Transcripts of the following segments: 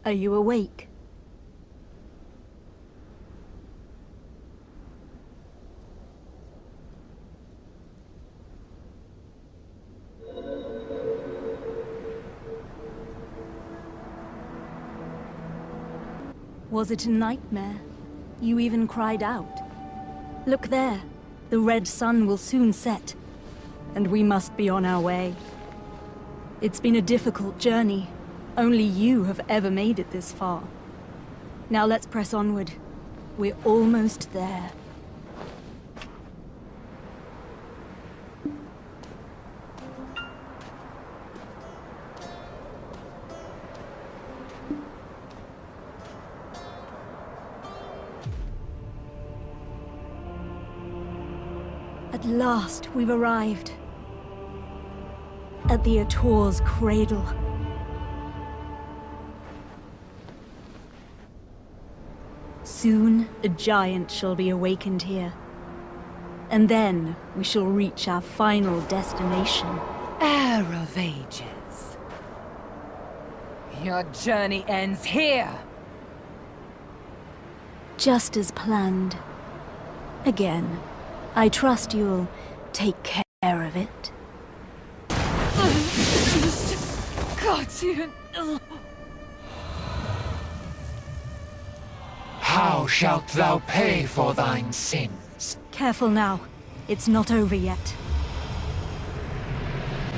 Are you awake? Was it a nightmare? You even cried out. Look there. The red sun will soon set, and we must be on our way. It's been a difficult journey. Only you have ever made it this far. Now let's press onward. We're almost there. At last, we've arrived. At the Ator's cradle. Soon, a giant shall be awakened here. And then, we shall reach our final destination. Heir of Ages. Your journey ends here! Just as planned. Again. I trust you'll take care of it. Cartoon. How shalt thou pay for thine sins? Careful now. It's not over yet.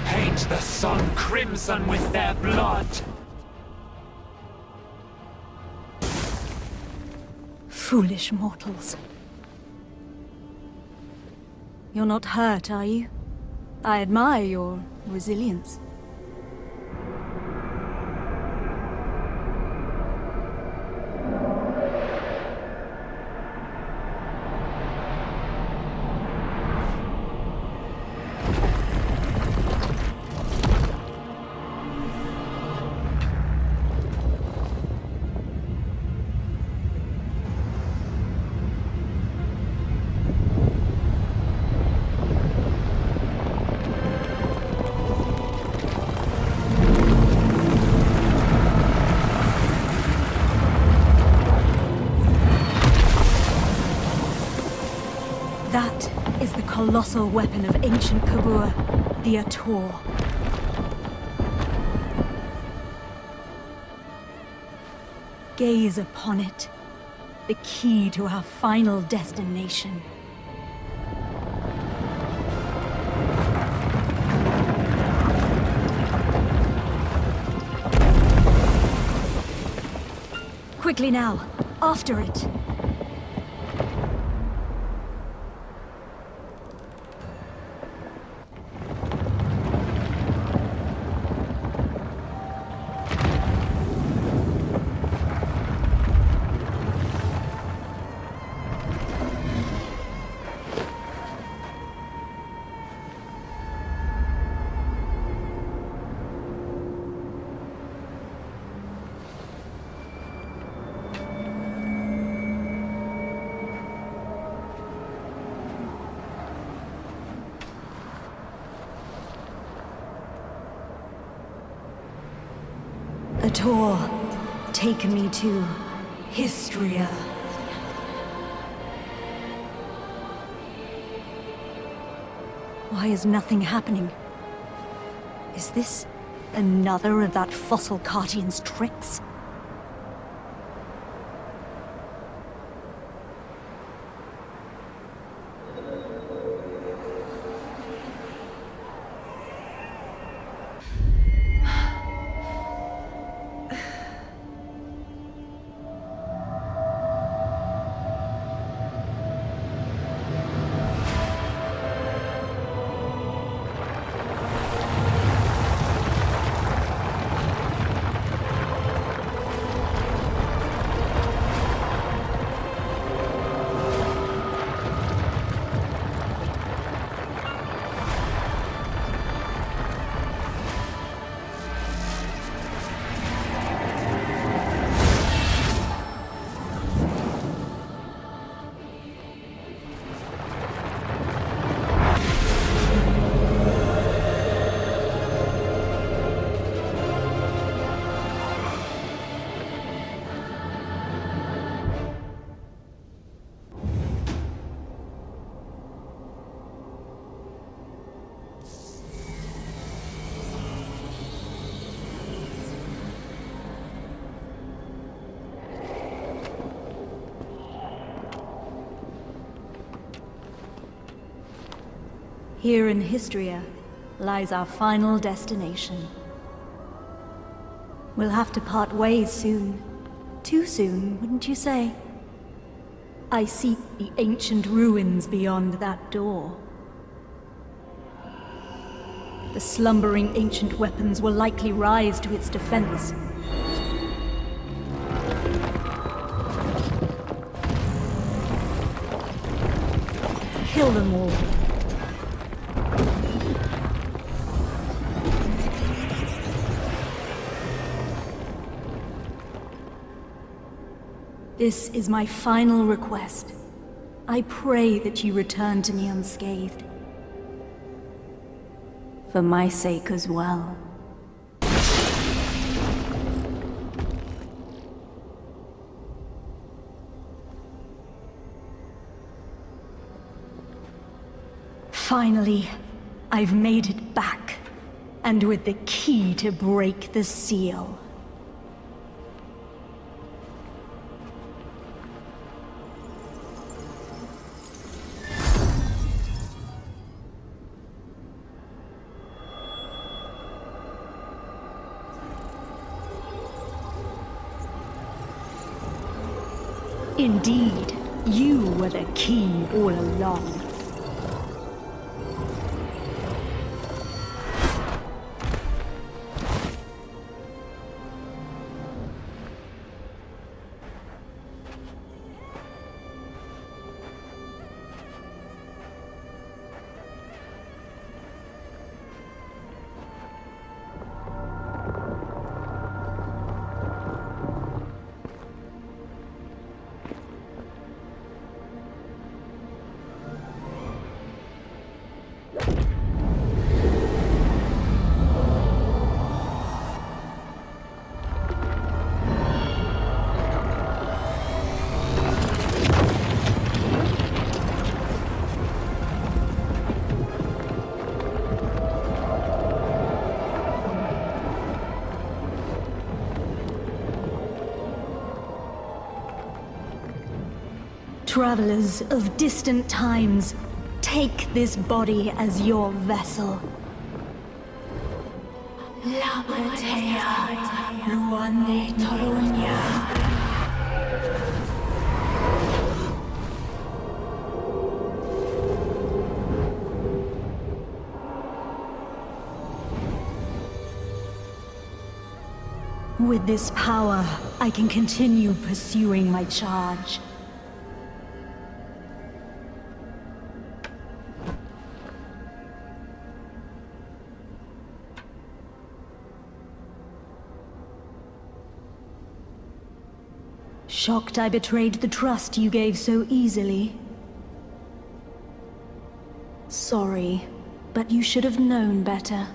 Paint the sun crimson with their blood! Foolish mortals. You're not hurt, are you? I admire your resilience. That is the colossal weapon of ancient Kabur, the Ator. Gaze upon it, the key to our final destination. Quickly now, after it. Ator, take me to Histria. Why is nothing happening? Is this another of that fossil Cartian's tricks? Here in Histria lies our final destination. We'll have to part ways soon. Too soon, wouldn't you say? I seek the ancient ruins beyond that door. The slumbering ancient weapons will likely rise to its defense. Kill them all. This is my final request. I pray that you return to me unscathed. For my sake as well. Finally, I've made it back, and with the key to break the seal. Indeed, you were the key all along. Travelers of distant times, take this body as your vessel. With this power, I can continue pursuing my charge. Shocked I betrayed the trust you gave so easily. Sorry, but you should have known better.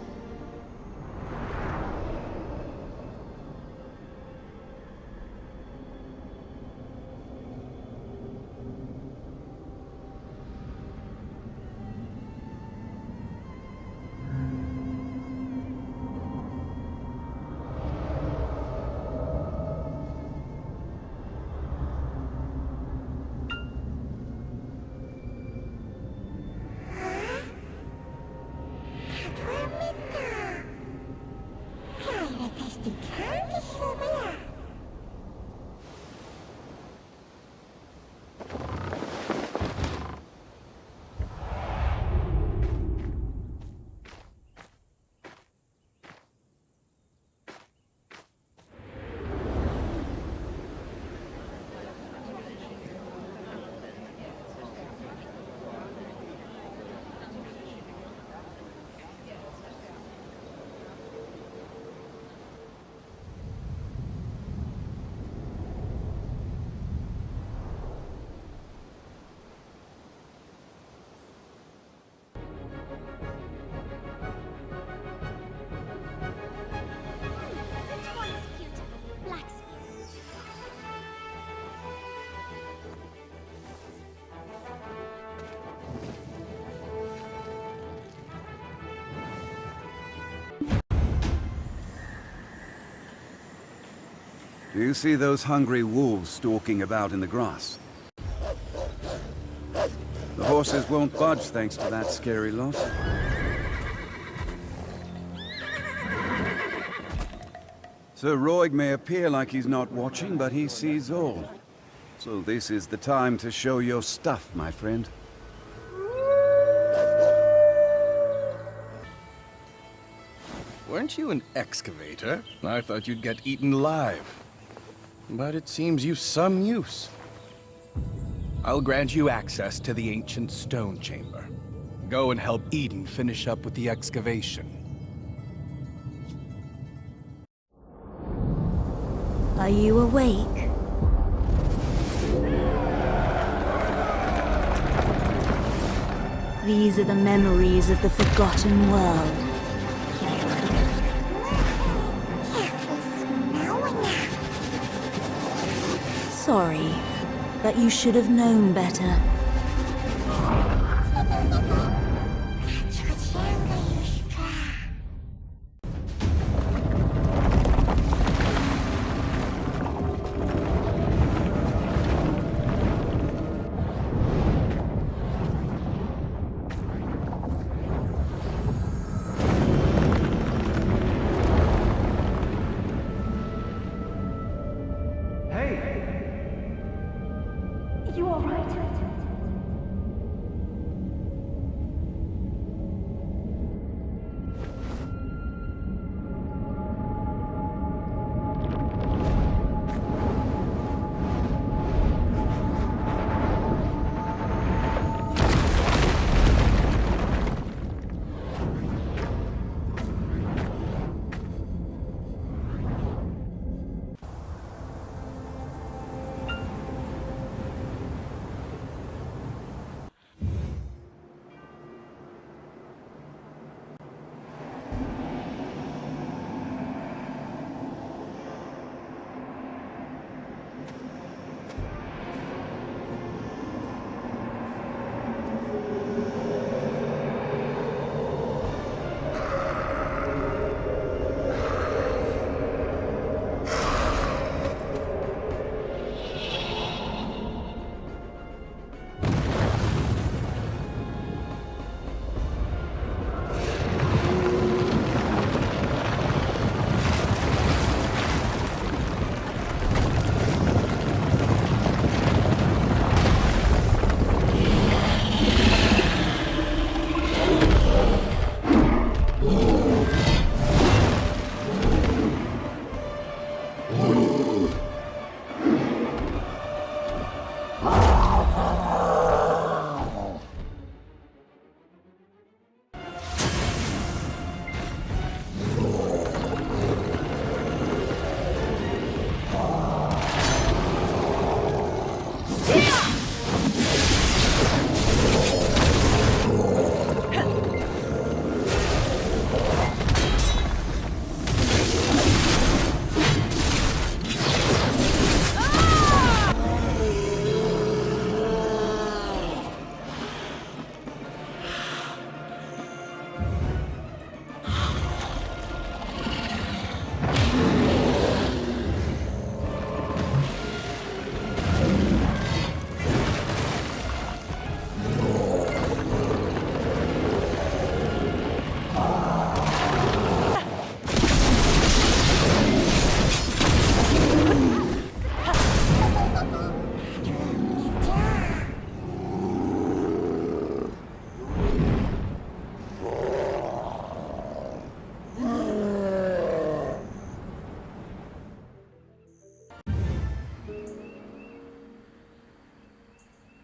Do you see those hungry wolves stalking about in the grass? The horses won't budge thanks to that scary lot. Sir Roig may appear like he's not watching, but he sees all. So this is the time to show your stuff, my friend. Weren't you an excavator? I thought you'd get eaten alive. But it seems you've some use. I'll grant you access to the ancient stone chamber. Go and help Eden finish up with the excavation. Are you awake? These are the memories of the forgotten world. Sorry, but you should have known better. You all right?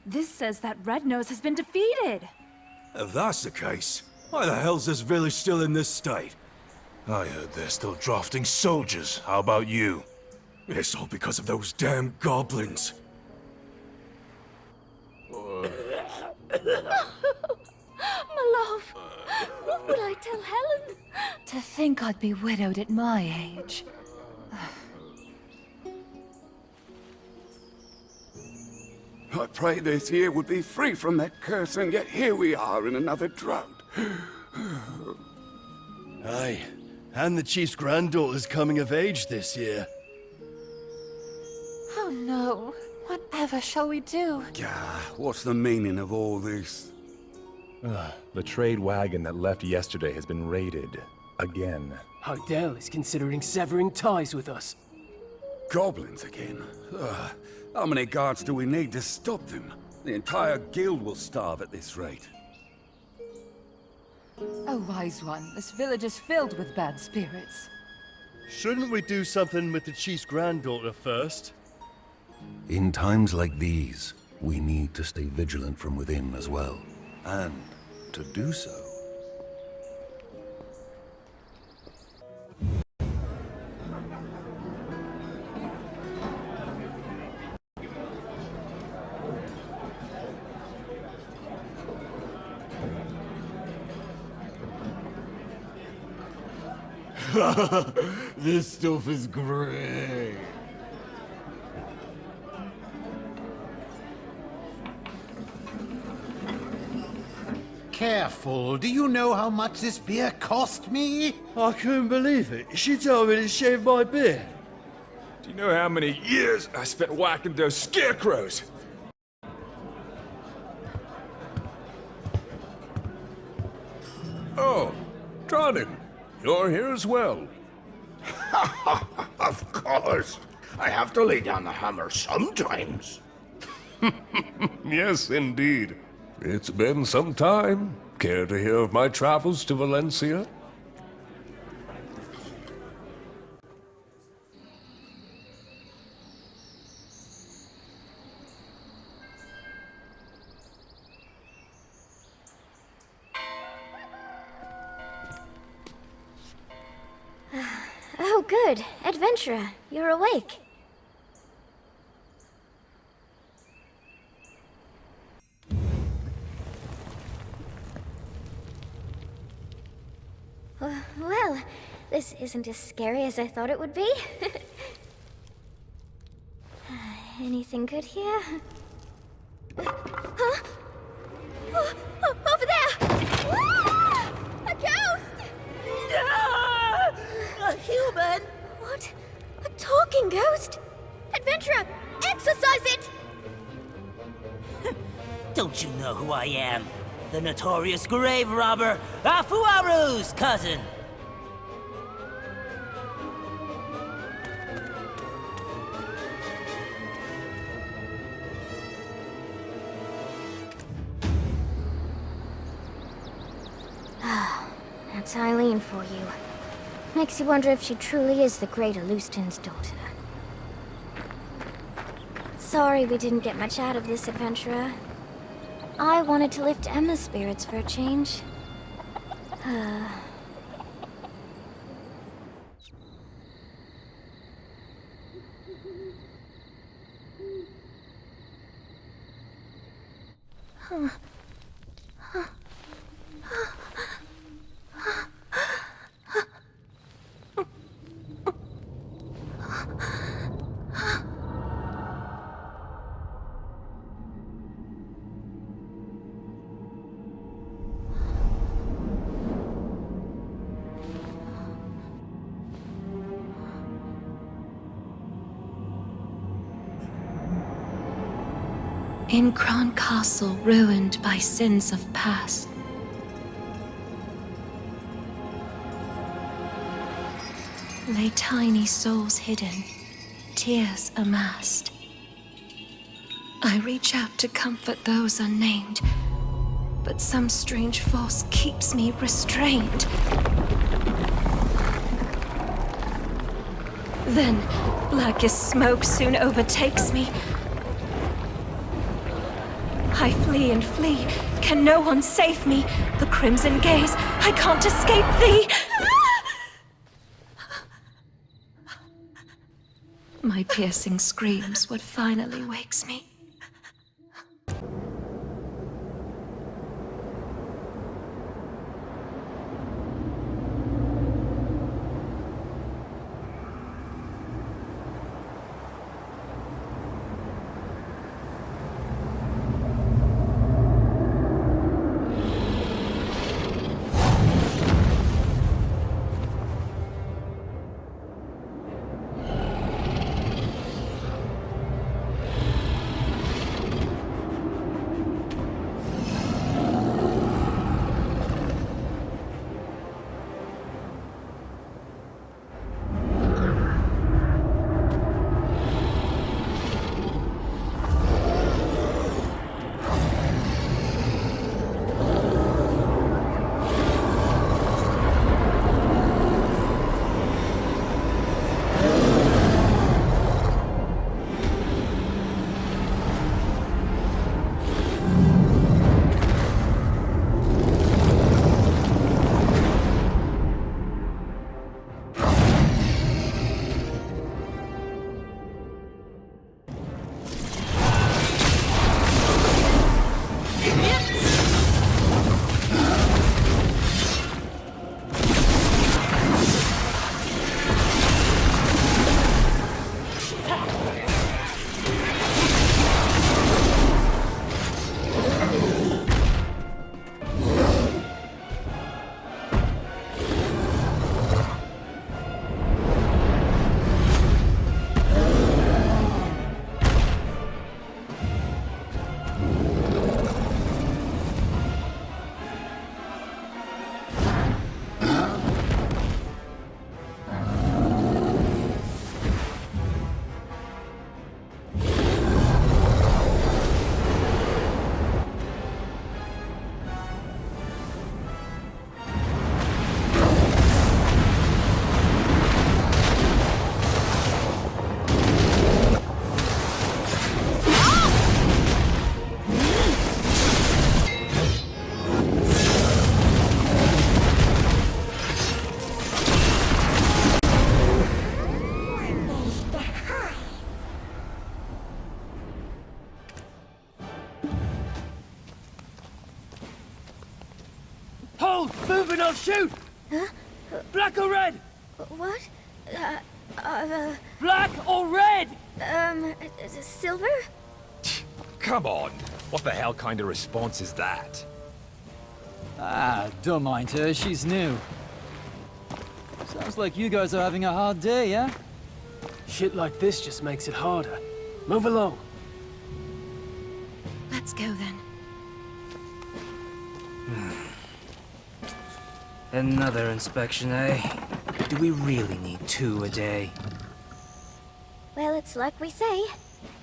This says that Red Nose has been defeated. If that's the case, why the hell's this village still in this state? I heard they're still drafting soldiers. How about you? It's all because of those damn goblins. My love, what will I tell Helen? To think I'd be widowed at my age. I pray this year would be free from that curse, and yet here we are in another drought. Aye, and the chief's granddaughter's coming of age this year. Oh no. Whatever shall we do? Gah, what's the meaning of all this? The trade wagon that left yesterday has been raided. Again. Hardell is considering severing ties with us. Goblins again? How many guards do we need to stop them? The entire guild will starve at this rate. Oh, wise one, this village is filled with bad spirits. Shouldn't we do something with the chief's granddaughter first? In times like these, we need to stay vigilant from within as well. And to do so... This stuff is great. Careful, do you know how much this beer cost me? I couldn't believe it. She told me to shave my beard. Do you know how many years I spent whacking those scarecrows? Oh, Tronin, you're here as well. Of course. I have to lay down the hammer sometimes. Yes, indeed. It's been some time. Care to hear of my travels to Valencia? Oh, good. Adventurer, you're awake. Well, this isn't as scary as I thought it would be. Anything good here? Huh? Oh, over there! Ah! A ghost! A human? What? A talking ghost? Adventurer, exorcise it! Don't you know who I am? The notorious grave robber, Afuaru's cousin! That's Eileen for you. Makes you wonder if she truly is the great Alustin's daughter. Sorry we didn't get much out of this, adventurer. I wanted to lift Emma's spirits for a change. In Grand Castle ruined by sins of past, lay tiny souls hidden, tears amassed. I reach out to comfort those unnamed, but some strange force keeps me restrained. Then, blackest smoke soon overtakes me. I flee and flee. Can no one save me? The crimson gaze, I can't escape thee! My piercing screams what finally wakes me. Hold! Move and I'll shoot! Huh? Black or red? What? Black or red? Silver? Come on! What the hell kind of response is that? Ah, don't mind her, she's new. Sounds like you guys are having a hard day, yeah? Shit like this just makes it harder. Move along. Let's go then. Another inspection, eh? Do we really need 2 a day? Well, it's like we say.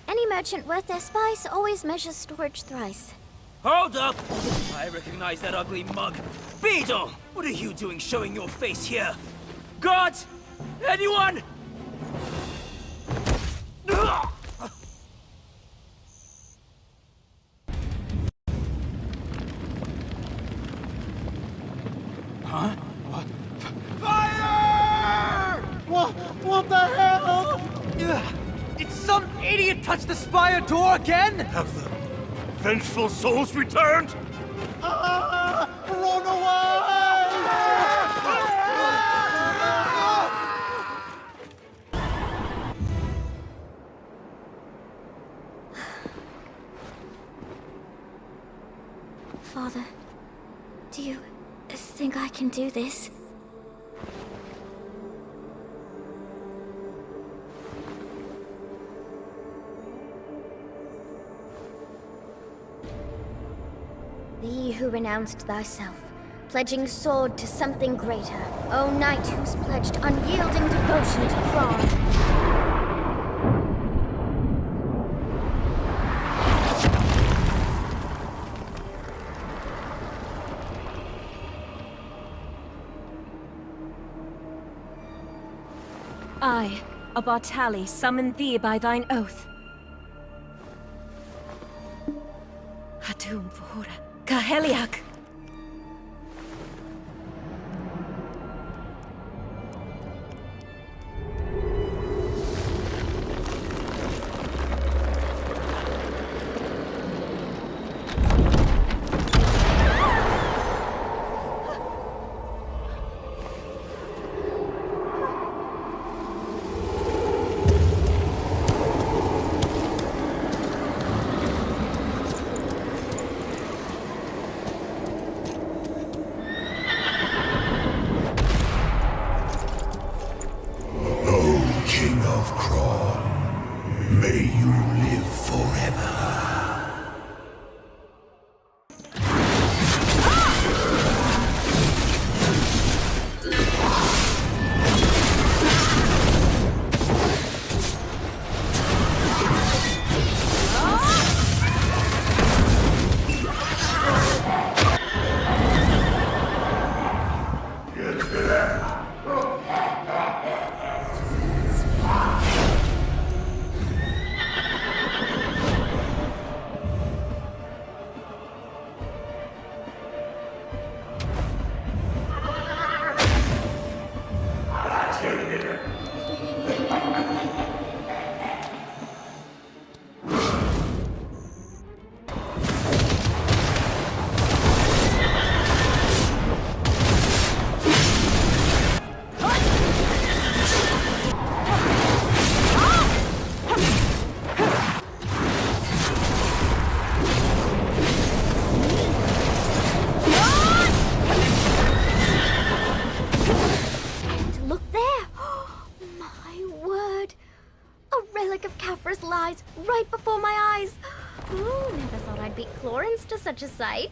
Any merchant worth their spice always measures storage thrice. Hold up! I recognize that ugly mug. Beetle! What are you doing showing your face here? Guards! Anyone? Huh? Fire! What the hell? Did some idiot touch the spire door again? Have the vengeful souls returned? Run away! Father, do you think I can do this? Thee who renounced thyself, pledging sword to something greater, O knight who's pledged unyielding devotion to Thrawn. I, a Bartali, summon thee by thine oath. Hatum Vuhura, Kaheliak! Right before my eyes. Ooh, never thought I'd beat Chlorins to such a sight.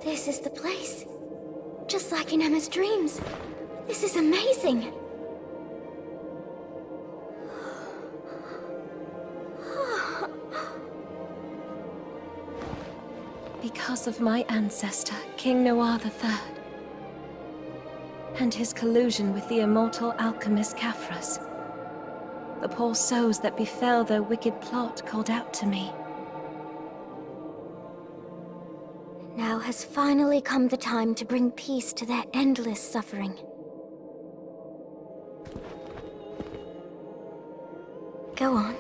This is the place. Just like in Emma's dreams. This is amazing. Because of my ancestor, King Noir III, and his collusion with the immortal alchemist Caphras, the poor souls that befell their wicked plot called out to me. Now has finally come the time to bring peace to their endless suffering. Go on.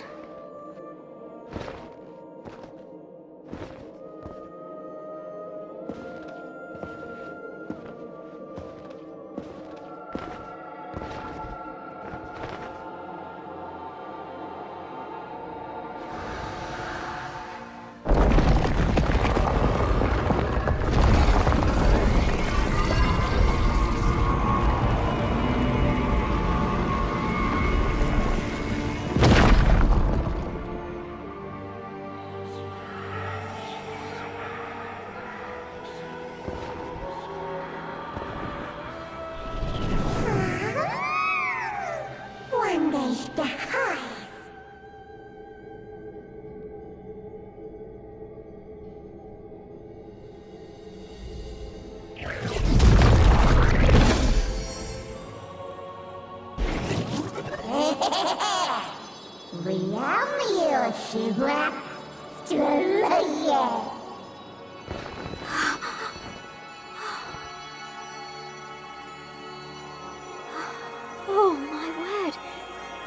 Oh my word,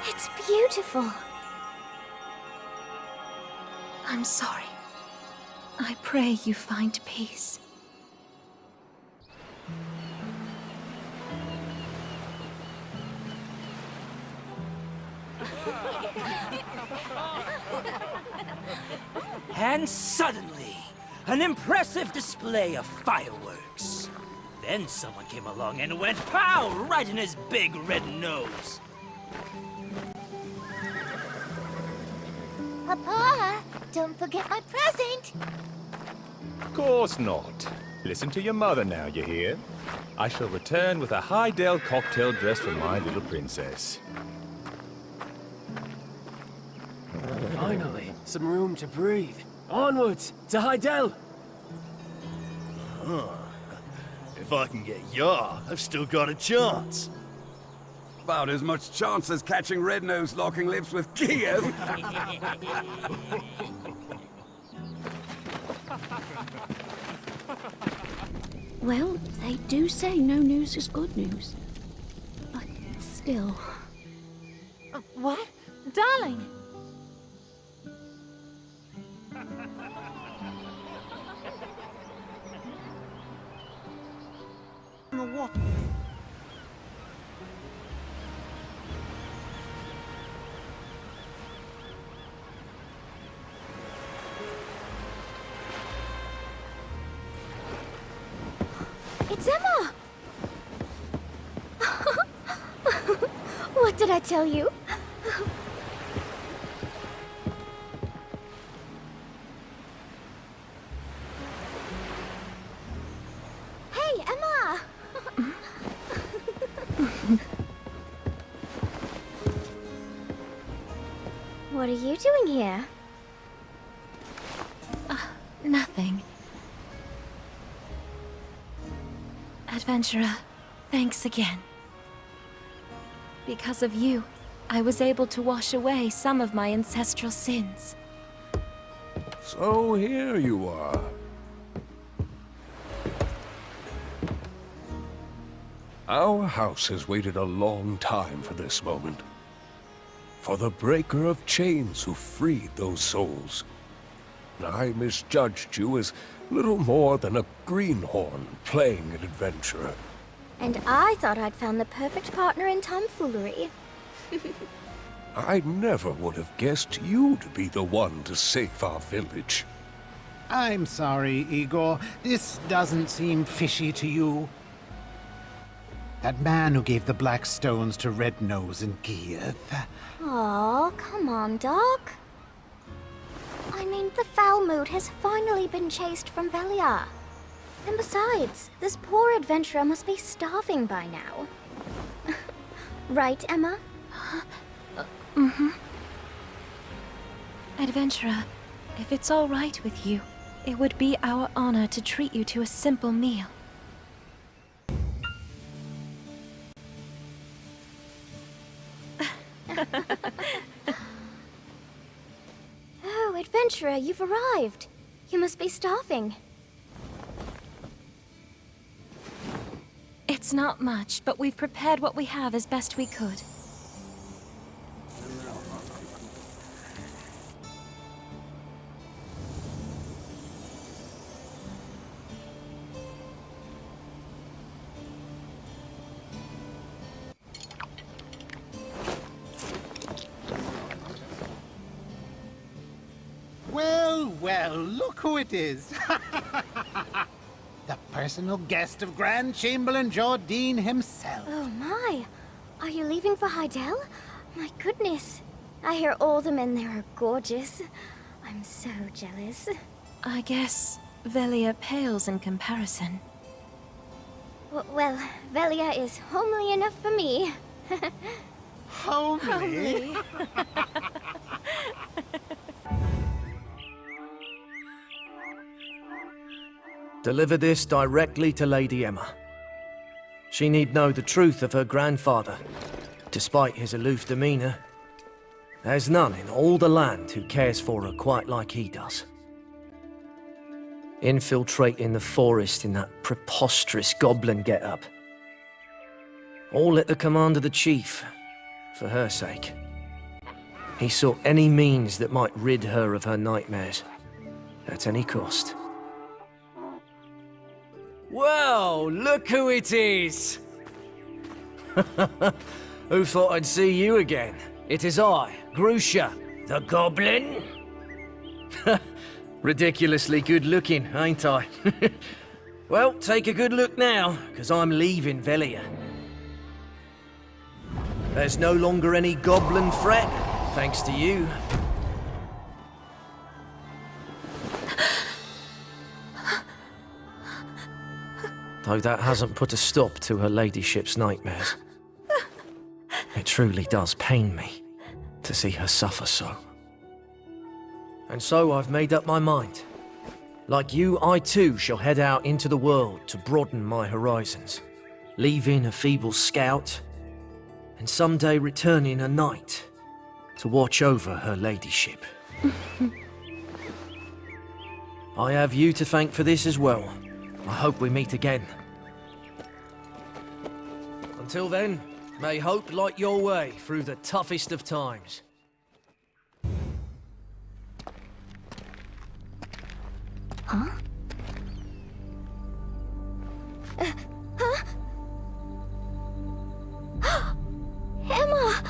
it's beautiful. I'm sorry. I pray you find peace. And suddenly, an impressive display of fireworks. Then someone came along and went pow right in his big red nose. Papa, don't forget my present. Of course not. Listen to your mother now, you hear? I shall return with a High-Dale cocktail dress for my little princess. Finally, some room to breathe. Onwards, to High-Dale! Huh. If I can get Ya, I've still got a chance. About as much chance as catching Red-Nose locking lips with Kiev. Well, they do say no news is good news. But still... What? Darling! What? It's Emma! What did I tell you? Hey, Emma! What are you doing here? Nothing. Adventurer, thanks again. Because of you, I was able to wash away some of my ancestral sins. So here you are. Our house has waited a long time for this moment. For the breaker of chains who freed those souls. I misjudged you as little more than a greenhorn playing an adventurer. And I thought I'd found the perfect partner in tomfoolery. I never would have guessed you to be the one to save our village. I'm sorry, Igor. This doesn't seem fishy to you. That man who gave the black stones to Red-Nose and Kiev. Aw, come on, Doc. I mean, the foul mood has finally been chased from Velia. And besides, this poor adventurer must be starving by now. Right, Emma? Mm-hmm. Adventurer, if it's all right with you, it would be our honor to treat you to a simple meal. Oh, adventurer, you've arrived. You must be starving. It's not much, but we've prepared what we have as best we could. Well, look who it is. The personal guest of Grand Chamberlain Jardine himself. Oh my! Are you leaving for Heidel? My goodness. I hear all the men there are gorgeous. I'm so jealous. I guess Velia pales in comparison. Well, Velia is homely enough for me. Homely? Deliver this directly to Lady Emma. She need know the truth of her grandfather. Despite his aloof demeanor, there's none in all the land who cares for her quite like he does. Infiltrating the forest in that preposterous goblin get-up. All at the command of the chief, for her sake. He sought any means that might rid her of her nightmares, at any cost. Well, look who it is! Who thought I'd see you again? It is I, Grusha, the Goblin. Ridiculously good looking, ain't I? Well, take a good look now, because I'm leaving Velia. There's no longer any goblin threat, thanks to you. Though that hasn't put a stop to her ladyship's nightmares. It truly does pain me to see her suffer so. And so I've made up my mind. Like you, I too shall head out into the world to broaden my horizons, leaving a feeble scout, and someday returning a knight to watch over her ladyship. I have you to thank for this as well. I hope we meet again. Until then, may hope light your way through the toughest of times. Huh? Huh? Emma!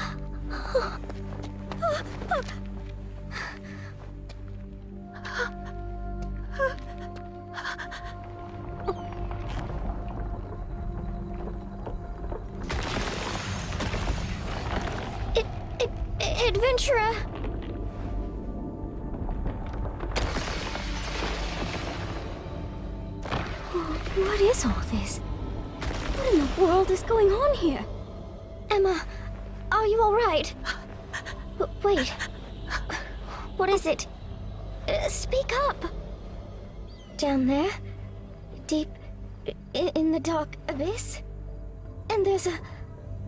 Adventurer! What is all this? What in the world is going on here? Emma, are you all right? Wait. What is it? Speak up! Down there, deep in the dark abyss, and there's a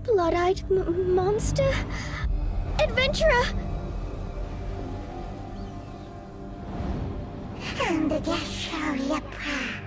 blood-eyed monster? Adventurer! And the Gesher Lepra.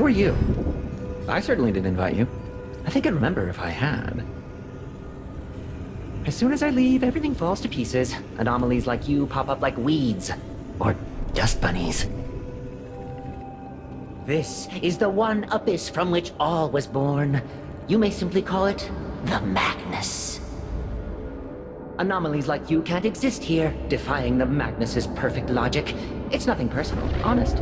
Who are you? I certainly did invite you. I think I'd remember if I had. As soon as I leave, everything falls to pieces. Anomalies like you pop up like weeds. Or dust bunnies. This is the one abyss from which all was born. You may simply call it the Magnus. Anomalies like you can't exist here, defying the Magnus's perfect logic. It's nothing personal, honest.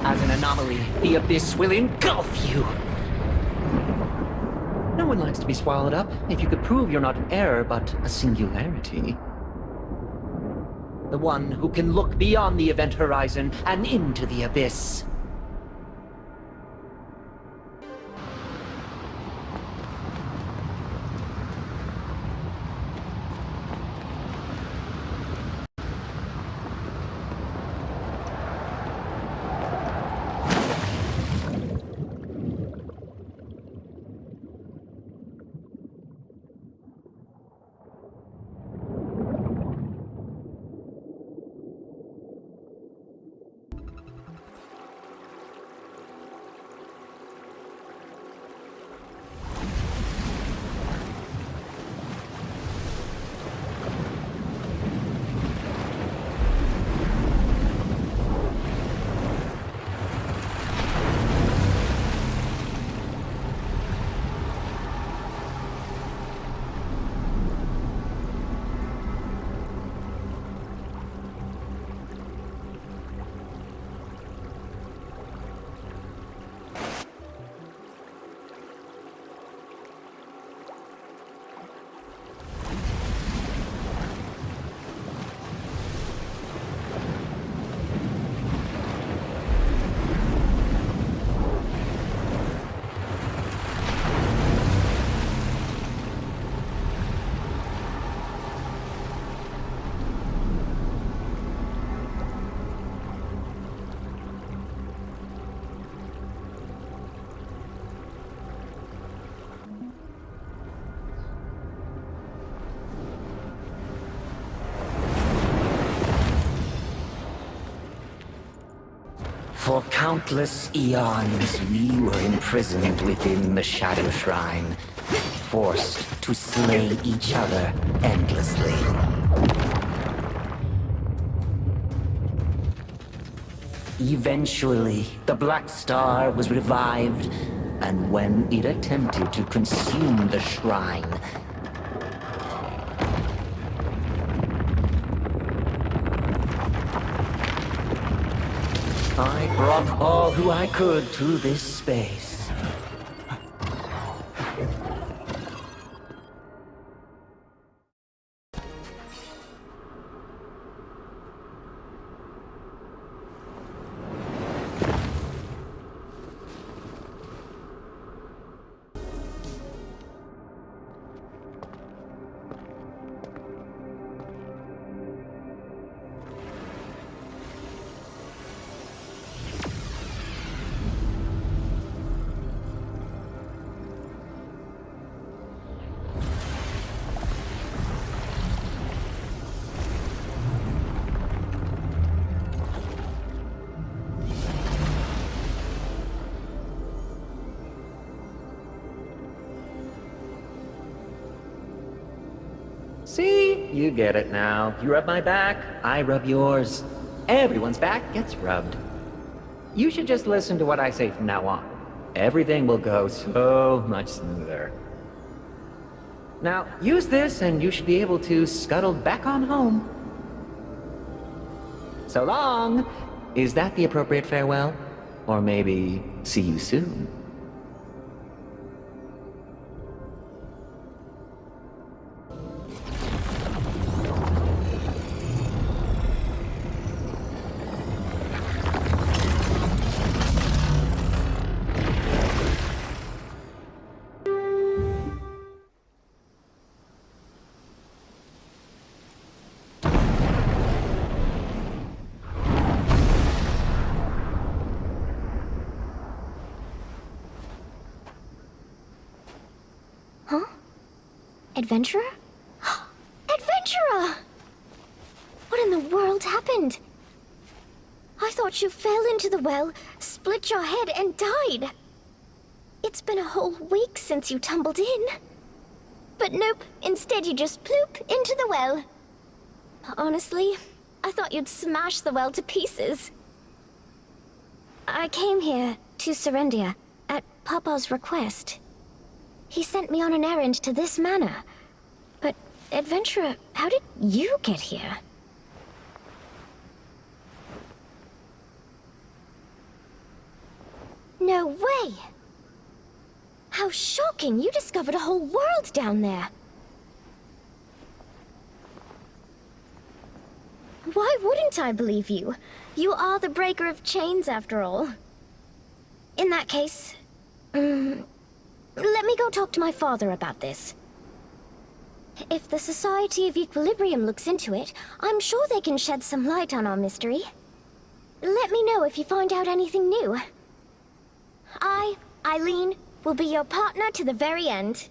As an anomaly, the abyss will engulf you. No one likes to be swallowed up. If you could prove you're not an error, but a singularity. The one who can look beyond the event horizon and into the abyss. For countless eons, we were imprisoned within the Shadow Shrine, forced to slay each other endlessly. Eventually, the Black Star was revived, and when it attempted to consume the shrine, I brought all who I could to this space. See? You get it now. You rub my back, I rub yours. Everyone's back gets rubbed. You should just listen to what I say from now on. Everything will go so much smoother. Now, use this and you should be able to scuttle back on home. So long! Is that the appropriate farewell? Or maybe, see you soon? Adventurer? Adventurer! What in the world happened? I thought thought you fell into the well, split your head, and died. It's been a whole week since you tumbled in. But nope, instead you just ploop into the well. Honestly, I thought you'd smash the well to pieces. I came here to Serendia at Papa's request. He sent me on an errand to this manor. But, adventurer, how did you get here? No way! How shocking! You discovered a whole world down there! Why wouldn't I believe you? You are the breaker of chains, after all. In that case, let me go talk to my father about this. If the Society of Equilibrium looks into it, I'm sure they can shed some light on our mystery. Let me know if you find out anything new. I, Eileen, will be your partner to the very end.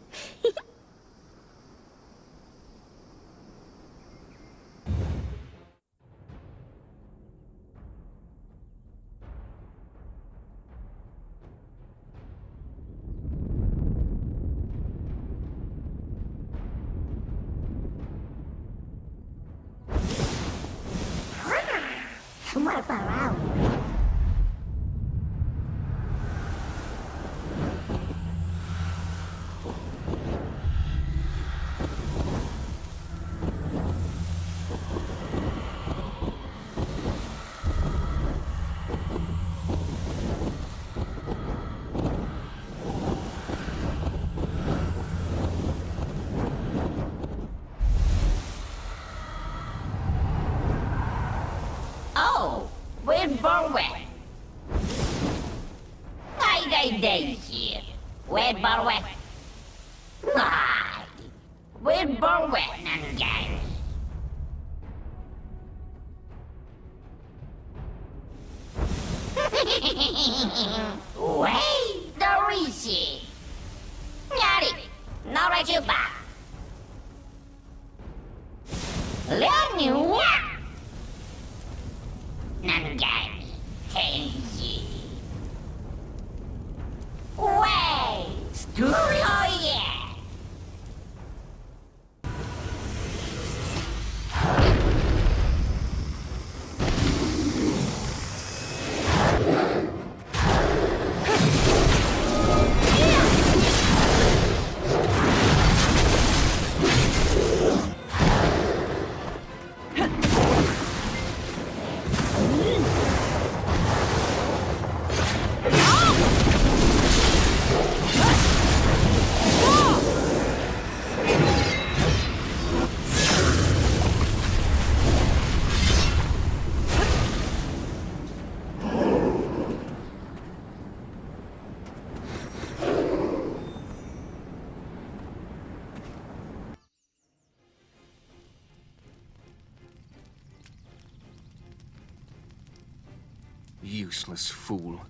Useless fool.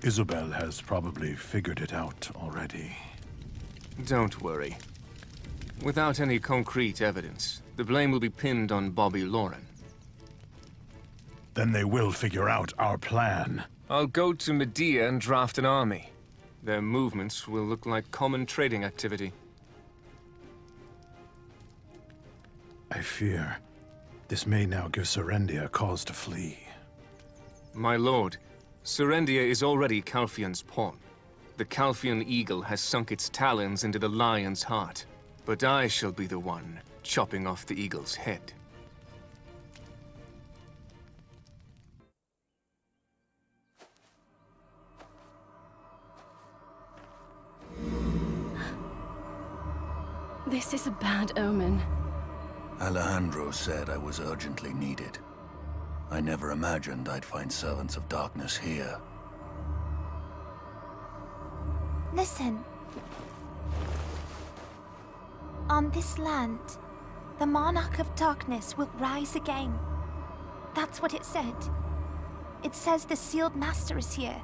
Isabel has probably figured it out already. Don't worry. Without any concrete evidence, the blame will be pinned on Bobby Lauren. Then they will figure out our plan. I'll go to Medea and draft an army. Their movements will look like common trading activity. I fear this may now give Serendia cause to flee. My lord, Serendia is already Calphian's pawn. The Calphian eagle has sunk its talons into the lion's heart. But I shall be the one chopping off the eagle's head. This is a bad omen. Alejandro said I was urgently needed. I never imagined I'd find servants of darkness here. Listen. On this land, the Monarch of Darkness will rise again. That's what it said. It says the Sealed Master is here.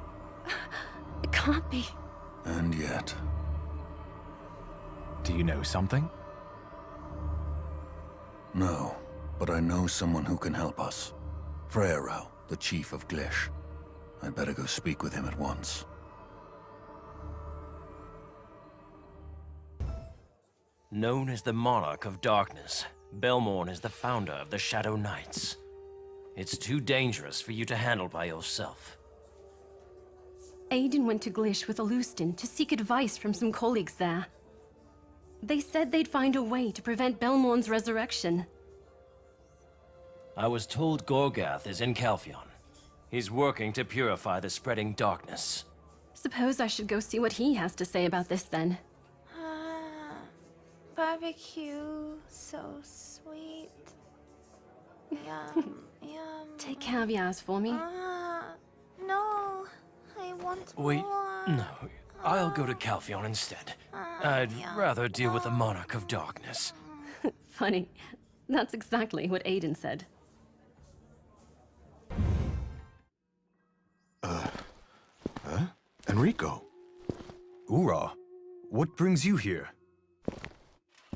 It can't be. And yet... Do you know something? No, but I know someone who can help us. Freyro, the chief of Glish. I'd better go speak with him at once. Known as the Monarch of Darkness, Belmorn is the founder of the Shadow Knights. It's too dangerous for you to handle by yourself. Aiden went to Glish with Alustin to seek advice from some colleagues there. They said they'd find a way to prevent Belmorn's resurrection. I was told Gorgath is in Calphion. He's working to purify the spreading darkness. Suppose I should go see what he has to say about this then. Barbecue, so sweet. Yum, yum. Take caviars for me. No, I want Wait, more. no. I'll go to Calphion instead. I'd rather deal with the Monarch of Darkness. Funny. That's exactly what Aiden said. Enrico? Ura, what brings you here?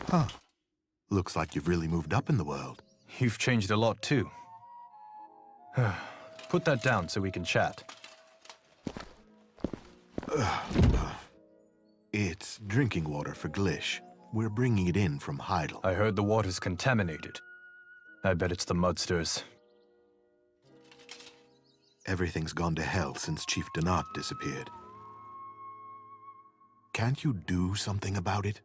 Huh. Looks like you've really moved up in the world. You've changed a lot, too. Put that down so we can chat. It's drinking water for Glish. We're bringing it in from Heidel. I heard the water's contaminated. I bet it's the mudsters. Everything's gone to hell since Chief Donat disappeared. Can't you do something about it?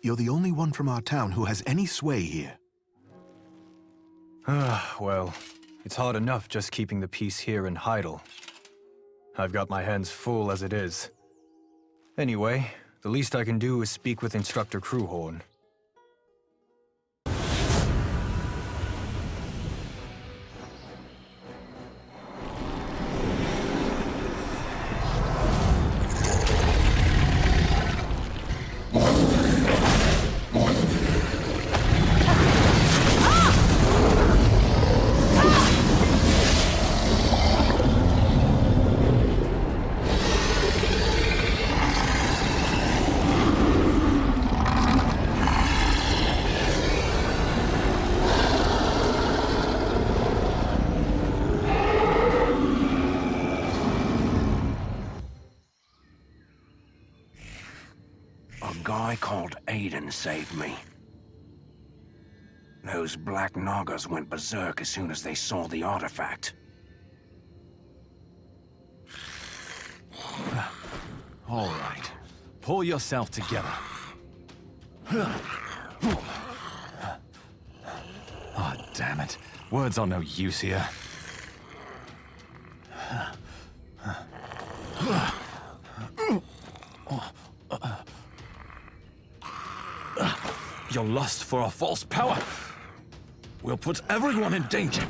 You're the only one from our town who has any sway here. Well, it's hard enough just keeping the peace here in Heidel. I've got my hands full as it is. Anyway, the least I can do is speak with Instructor Crewhorn. Saved me. Those black Nagas went berserk as soon as they saw the artifact. All right. Pull yourself together. Oh, damn it. Words are no use here. Your lust for a false power will put everyone in danger.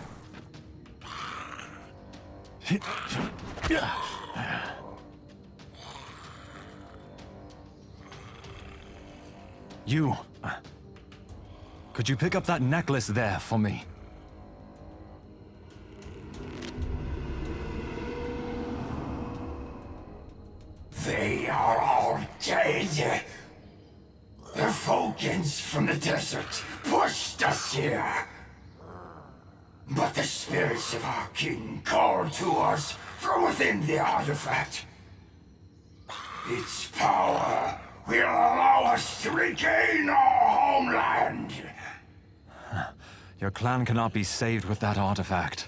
You... could you pick up that necklace there for me? They are all dead. The Vulcans from the desert pushed us here. But the spirits of our king called to us from within the artifact. Its power will allow us to regain our homeland. Your clan cannot be saved with that artifact.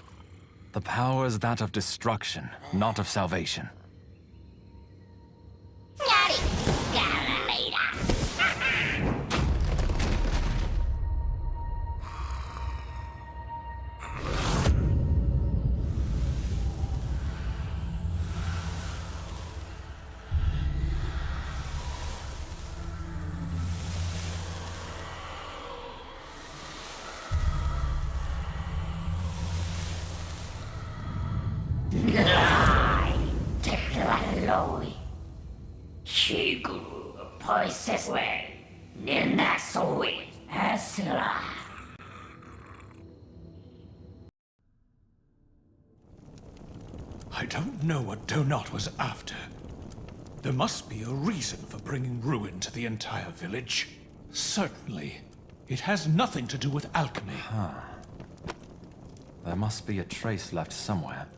The power is that of destruction, not of salvation. CHEGOU poiseswe ninasoi asla. I don't know what Donat was after. There must be a reason for bringing ruin to the entire village. Certainly, it has nothing to do with alchemy. There must be a trace left somewhere.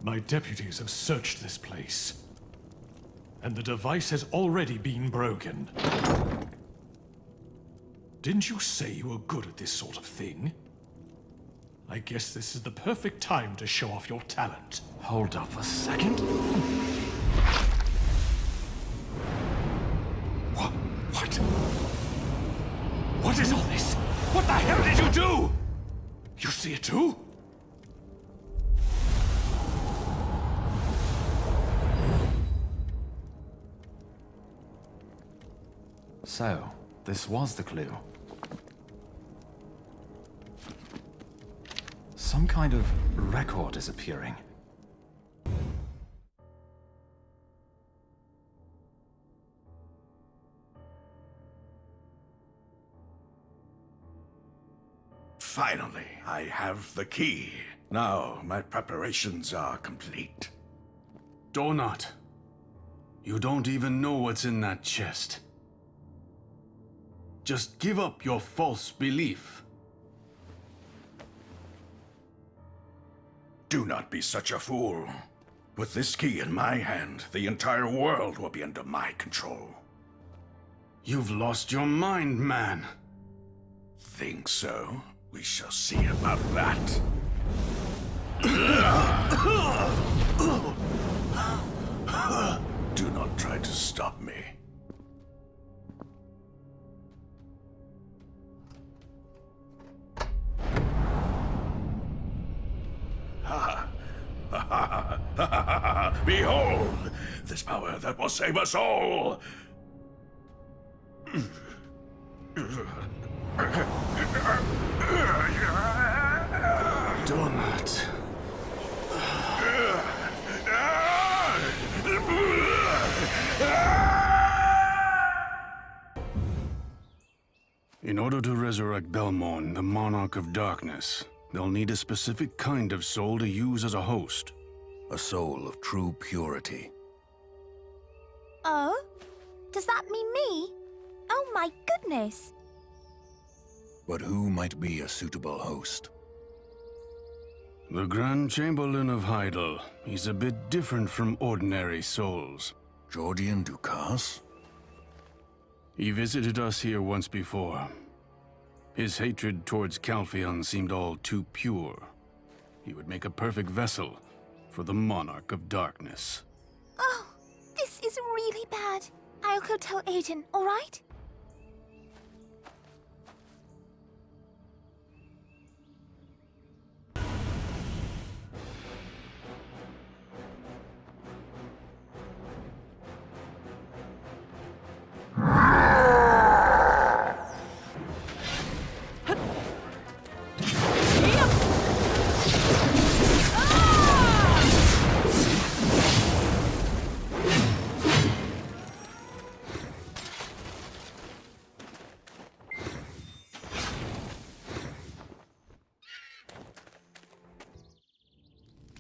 My deputies have searched this place, and the device has already been broken. Didn't you say you were good at this sort of thing? I guess this is the perfect time to show off your talent. Hold up a second. What? What is all this? What the hell did you do? You see it too? So, this was the clue. Some kind of record is appearing. Finally, I have the key. Now, my preparations are complete. Donut, you don't even know what's in that chest. Just give up your false belief. Do not be such a fool. With this key in my hand, the entire world will be under my control. You've lost your mind, man. Think so? We shall see about that. Do not try to stop me. Behold! This power that will save us all! Donut. In order to resurrect Belmorn, the Monarch of Darkness, they'll need a specific kind of soul to use as a host. A soul of true purity. Oh? Does that mean me? Oh my goodness! But who might be a suitable host? The Grand Chamberlain of Heidel. He's a bit different from ordinary souls. Jordian Dukas? He visited us here once before. His hatred towards Calpheon seemed all too pure. He would make a perfect vessel for the Monarch of Darkness. Oh, this is really bad. I'll go tell Aiden, alright?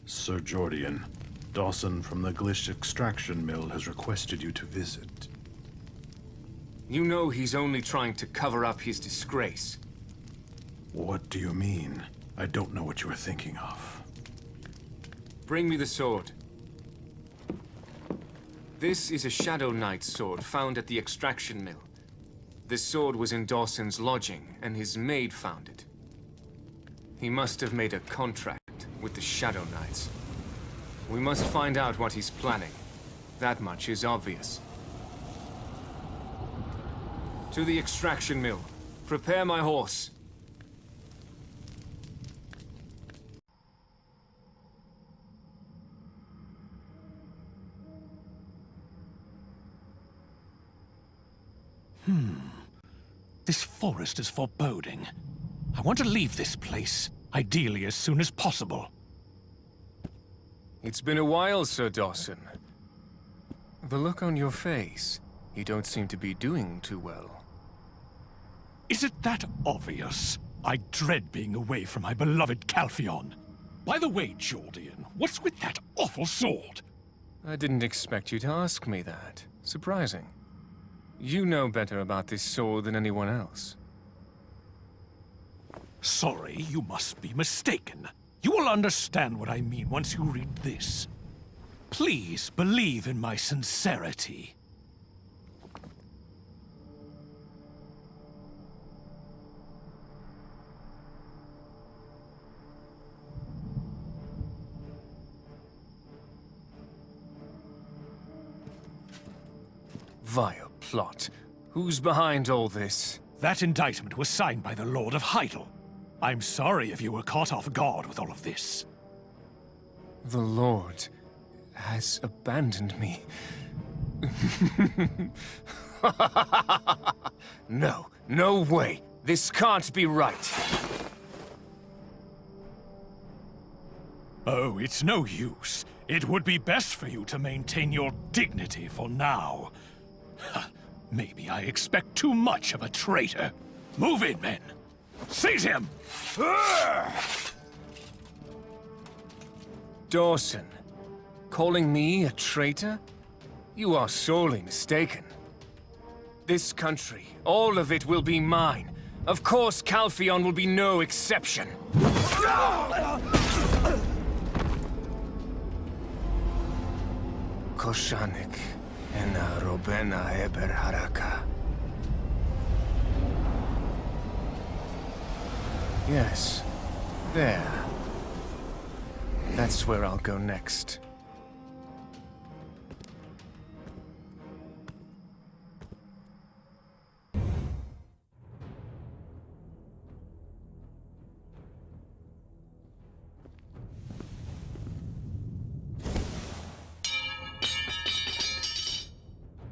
Sir Jordian, Dawson from the Glish extraction mill has requested you to visit. You know he's only trying to cover up his disgrace. What do you mean? I don't know what you are thinking of. Bring me the sword. This is a Shadow Knight sword found at the extraction mill. This sword was in Dawson's lodging, and his maid found it. He must have made a contract with the Shadow Knights. We must find out what he's planning. That much is obvious. To the extraction mill. Prepare my horse. This forest is foreboding. I want to leave this place, ideally as soon as possible. It's been a while, Sir Dawson. The look on your face, you don't seem to be doing too well. Is it that obvious? I dread being away from my beloved Calpheon. By the way, Jordian, what's with that awful sword? I didn't expect you to ask me that. Surprising. You know better about this sword than anyone else. Sorry, you must be mistaken. You will understand what I mean once you read this. Please believe in my sincerity. Vile plot. Who's behind all this? That indictment was signed by the Lord of Heidel. I'm sorry if you were caught off guard with all of this. The Lord has abandoned me. No, no way. This can't be right. Oh, it's no use. It would be best for you to maintain your dignity for now. Maybe I expect too much of a traitor. Move in, men. Seize him! Dawson, calling me a traitor? You are sorely mistaken. This country, all of it will be mine. Of course, Calpheon will be no exception. Koshanik ena robena eber haraka. Yes, there. That's where I'll go next.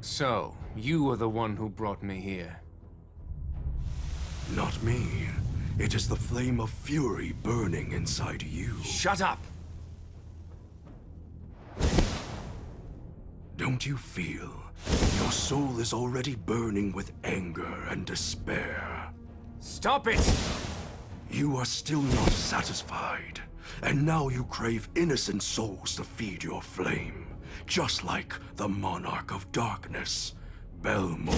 So, you are the one who brought me here. Not me. It is the flame of fury burning inside you. Shut up! Don't you feel? Your soul is already burning with anger and despair. Stop it! You are still not satisfied. And now you crave innocent souls to feed your flame. Just like the Monarch of Darkness, Belmorn.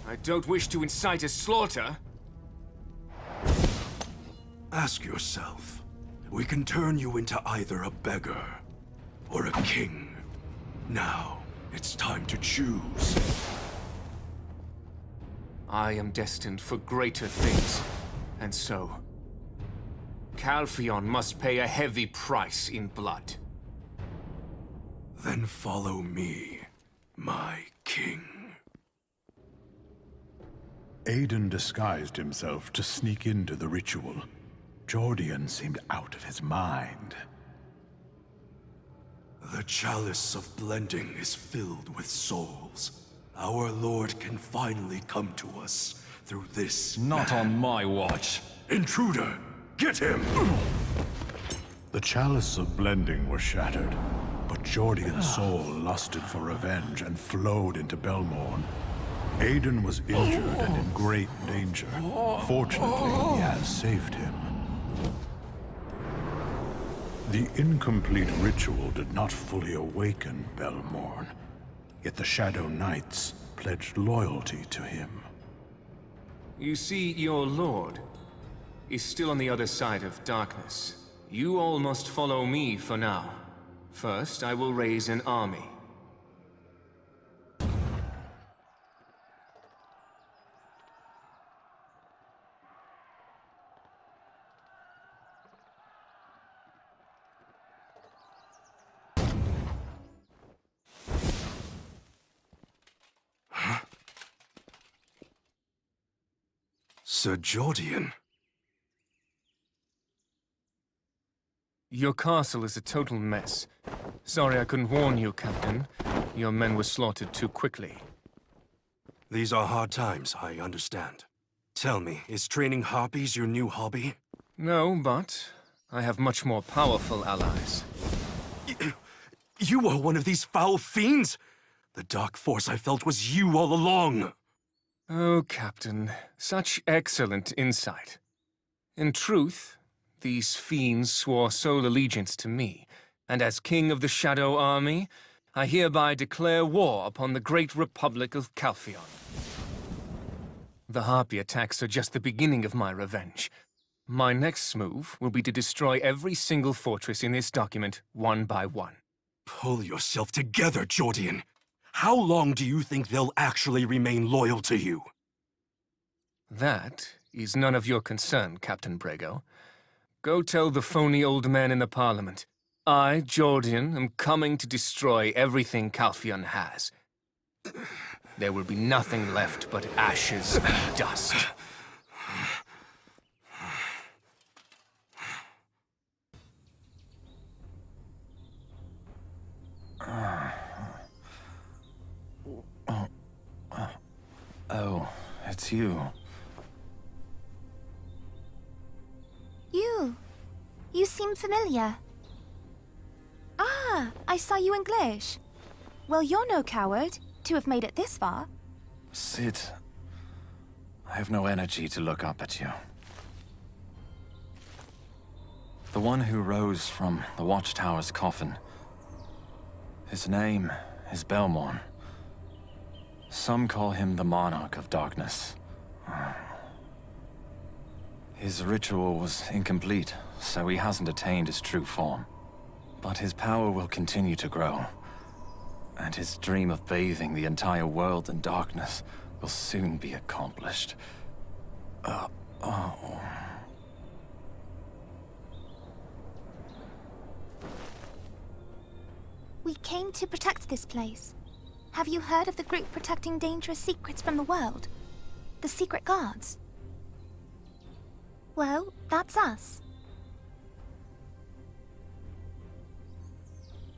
I don't wish to incite a slaughter. Ask yourself, we can turn you into either a beggar or a king. Now, it's time to choose. I am destined for greater things, and so... Calpheon must pay a heavy price in blood. Then follow me, my king. Aiden disguised himself to sneak into the ritual. Jordian seemed out of his mind. The chalice of blending is filled with souls. Our Lord can finally come to us through this. Not on my watch. Intruder, get him! The chalice of blending was shattered, but Jordian's soul lusted for revenge and flowed into Belmorn. Aiden was injured and in great danger. Fortunately, he has saved him. The incomplete ritual did not fully awaken Belmorn, yet the Shadow Knights pledged loyalty to him. You see, your lord is still on the other side of darkness. You all must follow me for now. First, I will raise an army. Sir Jordian. Your castle is a total mess. Sorry I couldn't warn you, Captain. Your men were slaughtered too quickly. These are hard times, I understand. Tell me, is training harpies your new hobby? No, but I have much more powerful allies. You are one of these foul fiends? The dark force I felt was you all along. Oh, Captain, such excellent insight. In truth, these fiends swore sole allegiance to me, and as King of the Shadow Army, I hereby declare war upon the great Republic of Calpheon. The Harpy attacks are just the beginning of my revenge. My next move will be to destroy every single fortress in this document, one by one. Pull yourself together, Jordian. How long do you think they'll actually remain loyal to you? That is none of your concern, Captain Brago. Go tell the phony old man in the Parliament. I, Jordian, am coming to destroy everything Calpheon has. There will be nothing left but ashes and dust. Oh, it's you. You seem familiar. Ah, I saw you in Glish. Well, you're no coward, to have made it this far. Sid, I have no energy to look up at you. The one who rose from the Watchtower's coffin. His name is Belmorn. Some call him the Monarch of Darkness. His ritual was incomplete, so he hasn't attained his true form. But his power will continue to grow, and his dream of bathing the entire world in darkness will soon be accomplished. We came to protect this place. Have you heard of the group protecting dangerous secrets from the world? The Secret Guards? Well, that's us.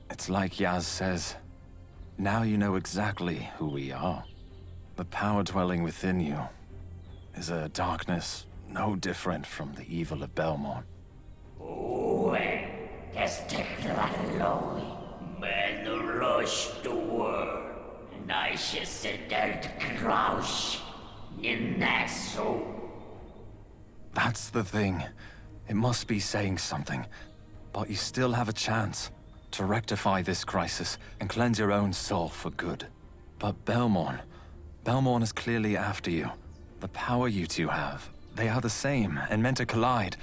It's like Yaz says. Now you know exactly who we are. The power dwelling within you is a darkness no different from the evil of Belmorn. That's the thing. It must be saying something. But you still have a chance to rectify this crisis and cleanse your own soul for good. But Belmorn is clearly after you. The power you two have, they are the same and meant to collide.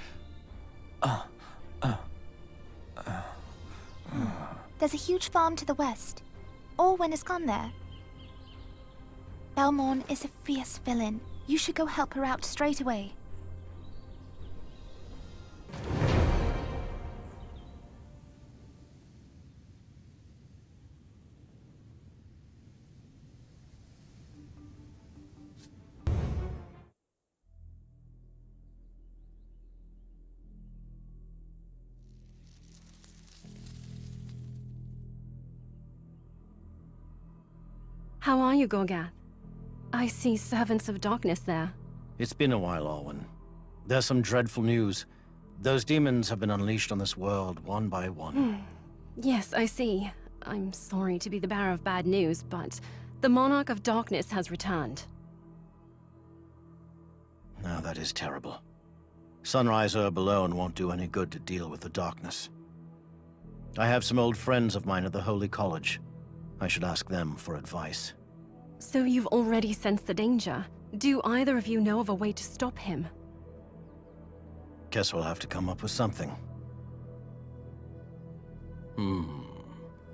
There's a huge farm to the west. Orwen has gone there. Belmorn is a fierce villain. You should go help her out straight away. How are you, Gorgath? I see servants of darkness there. It's been a while, Orwen. There's some dreadful news. Those demons have been unleashed on this world, one by one. Yes, I see. I'm sorry to be the bearer of bad news, but the Monarch of Darkness has returned. Now that is terrible. Sunrise Herb alone won't do any good to deal with the darkness. I have some old friends of mine at the Holy College. I should ask them for advice. So you've already sensed the danger. Do either of you know of a way to stop him? Guess we'll have to come up with something.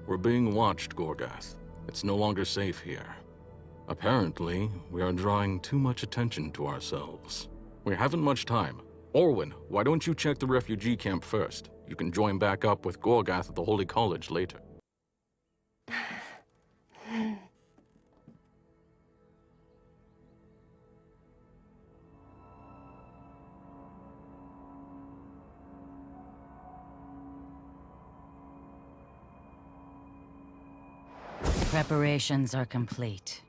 We're being watched, Gorgath. It's no longer safe here. Apparently, we are drawing too much attention to ourselves. We haven't much time. Orwen, why don't you check the refugee camp first? You can join back up with Gorgath at the Holy College later. Preparations are complete.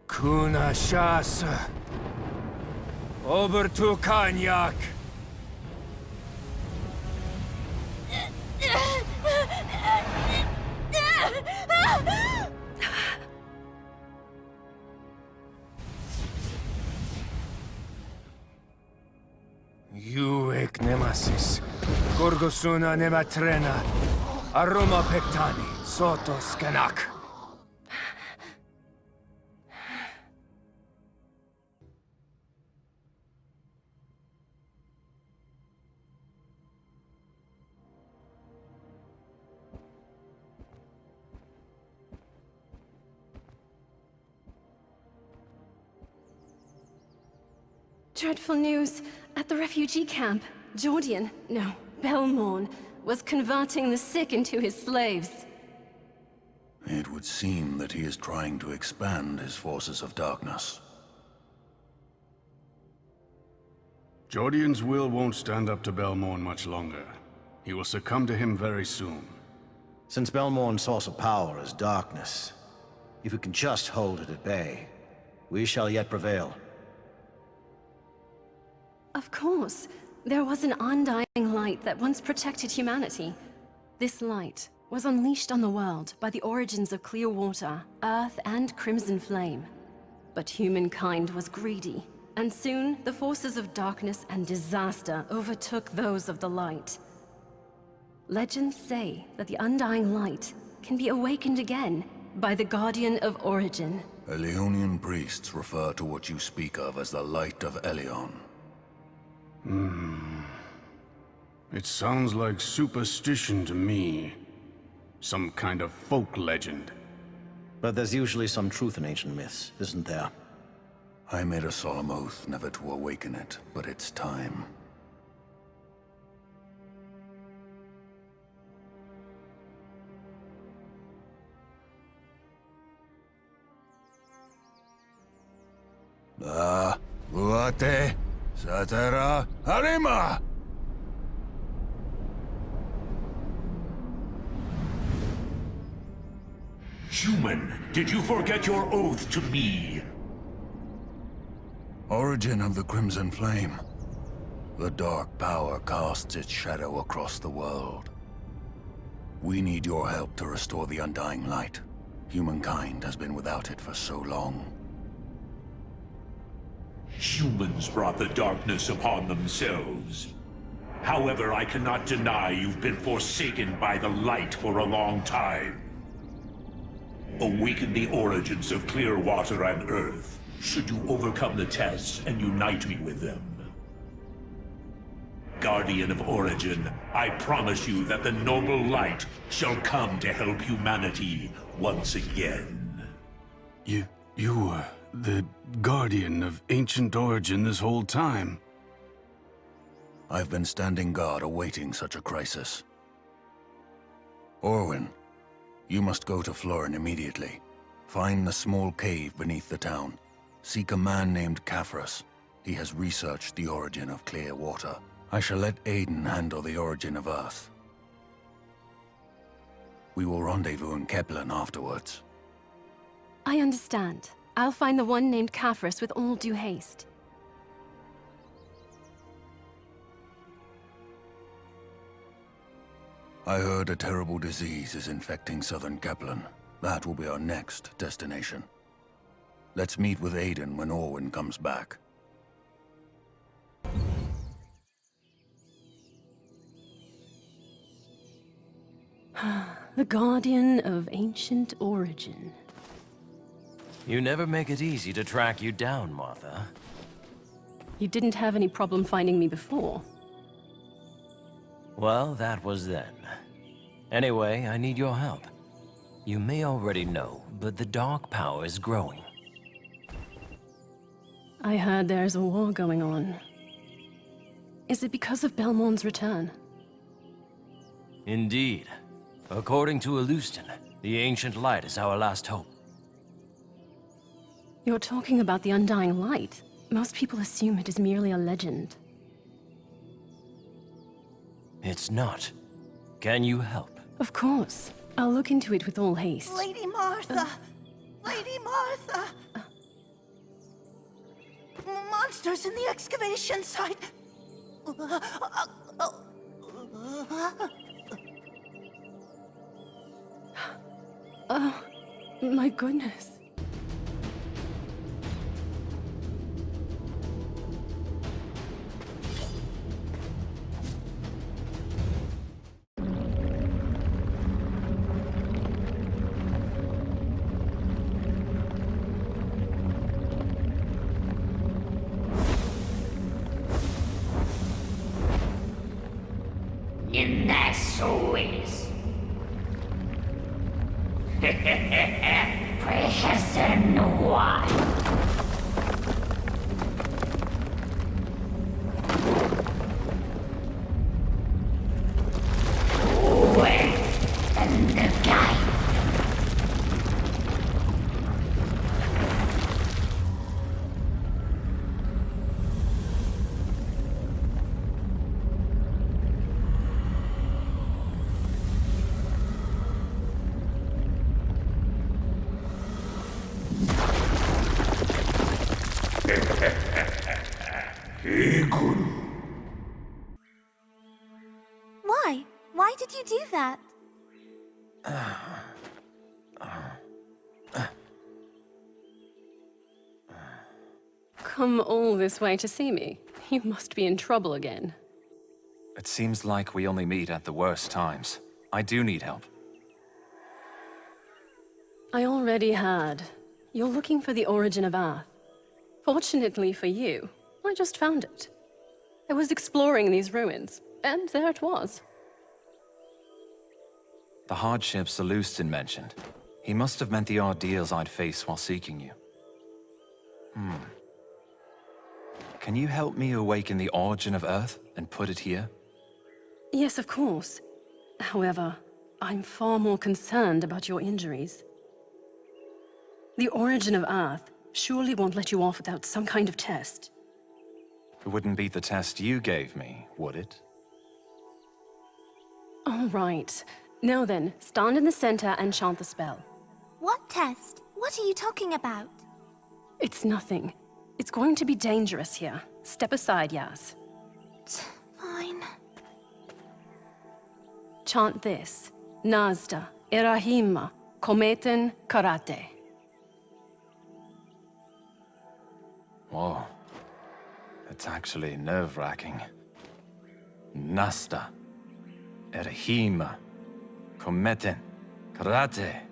Kuna Shasa. Over to Kanyak. You Nemesis, Gorgosuna Nematrena, Aroma Pectani, Soto Skanak. Dreadful news. At the refugee camp, Belmorn, was converting the sick into his slaves. It would seem that he is trying to expand his forces of darkness. Jordian's will won't stand up to Belmorn much longer. He will succumb to him very soon. Since Belmorn's source of power is darkness, if we can just hold it at bay, we shall yet prevail. Of course. There was an undying light that once protected humanity. This light was unleashed on the world by the origins of clear water, earth, and crimson flame. But humankind was greedy, and soon the forces of darkness and disaster overtook those of the light. Legends say that the undying light can be awakened again by the Guardian of Origin. Elionian priests refer to what you speak of as the Light of Elion. It sounds like superstition to me. Some kind of folk legend. But there's usually some truth in ancient myths, isn't there? I made a solemn oath never to awaken it, but it's time. Buate, Satera, Harima! Human, did you forget your oath to me? Origin of the Crimson Flame. The dark power casts its shadow across the world. We need your help to restore the undying light. Humankind has been without it for so long. Humans brought the darkness upon themselves. However, I cannot deny you've been forsaken by the light for a long time. Awaken the origins of clear water and earth, should you overcome the tests and unite me with them. Guardian of Origin, I promise you that the noble light shall come to help humanity once again. You were the Guardian of Ancient Origin this whole time. I've been standing guard awaiting such a crisis. Orwin, you must go to Florin immediately. Find the small cave beneath the town. Seek a man named Caphras. He has researched the origin of clear water. I shall let Aiden handle the origin of Earth. We will rendezvous in Kepler afterwards. I understand. I'll find the one named Caphras with all due haste. I heard a terrible disease is infecting southern Kaplan. That will be our next destination. Let's meet with Aiden when Orwin comes back. The Guardian of Ancient Origin. You never make it easy to track you down, Martha. You didn't have any problem finding me before. Well, that was then. Anyway, I need your help. You may already know, but the dark power is growing. I heard there's a war going on. Is it because of Belmorn's return? Indeed. According to Alustin, the ancient light is our last hope. You're talking about the undying light. Most people assume it is merely a legend. It's not. Can you help? Of course. I'll look into it with all haste. Lady Martha! Lady Martha! Monsters in the excavation site! Oh, my goodness. In that so is. Precious and wild. Why? Why did you do that? Come all this way to see me? You must be in trouble again. It seems like we only meet at the worst times. I do need help. I already had. You're looking for the origin of Earth. Fortunately for you, I just found it. I was exploring these ruins, and there it was. The hardships Alustin mentioned. He must have meant the ordeals I'd face while seeking you. Can you help me awaken the origin of Earth and put it here? Yes, of course. However, I'm far more concerned about your injuries. The origin of Earth surely won't let you off without some kind of test. It wouldn't beat the test you gave me, would it? All right. Now then, stand in the center and chant the spell. What test? What are you talking about? It's nothing. It's going to be dangerous here. Step aside, Yas. Fine. Chant this. Nazda, Erahima, Kometen, Karate. Whoa. It's actually nerve-wracking. Nasta, Erahima, Kometen, Karate.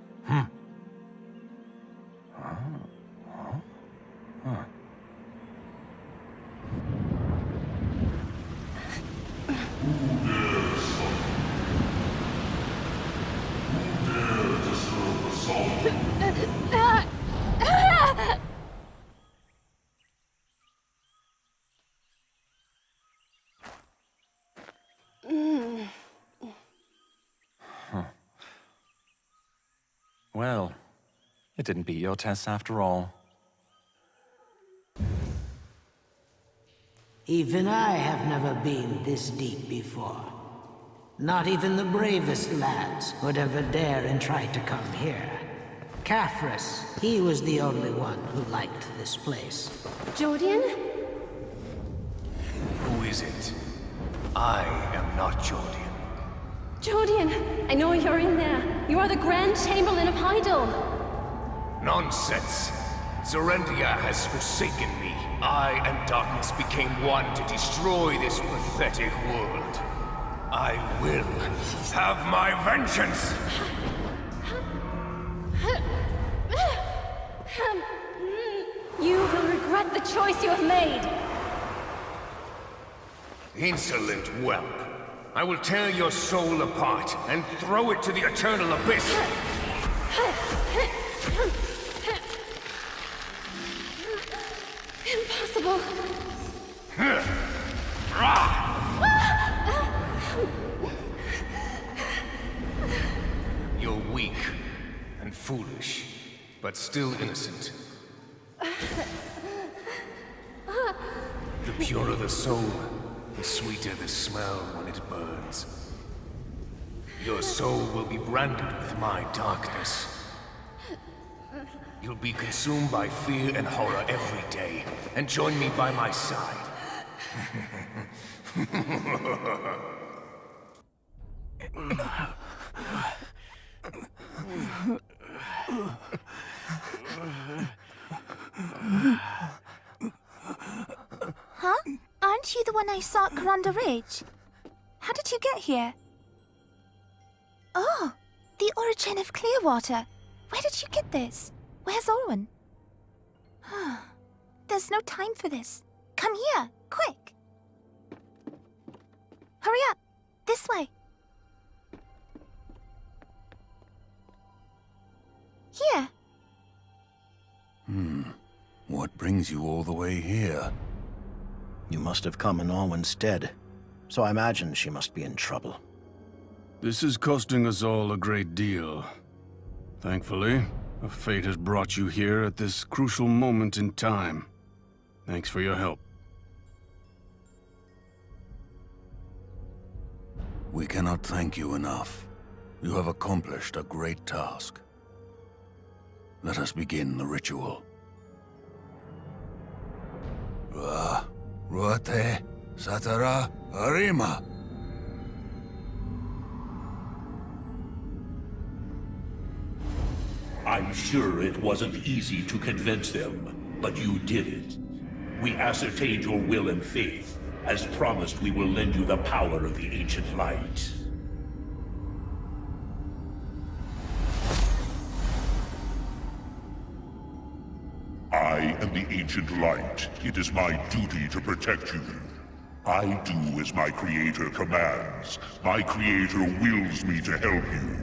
Well, it didn't beat your test after all. Even I have never been this deep before. Not even the bravest lads would ever dare and try to come here. Caphras, he was the only one who liked this place. Jordan? Who is it? I am not Jordan. Jordan, I know you're in there. You are the Grand Chamberlain of Hydael. Nonsense. Zorendia has forsaken me. I and darkness became one to destroy this pathetic world. I will have my vengeance! You will regret the choice you have made. Insolent whelp. I will tear your soul apart and throw it to the eternal abyss! Impossible. You're weak and foolish, but still innocent. The purer the soul, the sweeter the smell when it burns. Your soul will be branded with my darkness. You'll be consumed by fear and horror every day, and join me by my side. Huh? Aren't you the one I saw at Coranda Ridge? How did you get here? Oh, the origin of Clearwater. Where did you get this? Where's Orwin? There's no time for this. Come here, quick! Hurry up! This way! Here! What brings you all the way here? You must have come in Orwin's stead, so I imagine she must be in trouble. This is costing us all a great deal. Thankfully, a fate has brought you here at this crucial moment in time. Thanks for your help. We cannot thank you enough. You have accomplished a great task. Let us begin the ritual. Ruate, Satara, Arima. I'm sure it wasn't easy to convince them, but you did it. We ascertained your will and faith. As promised, we will lend you the power of the ancient light. I am the ancient light. It is my duty to protect you. I do as my creator commands. My creator wills me to help you.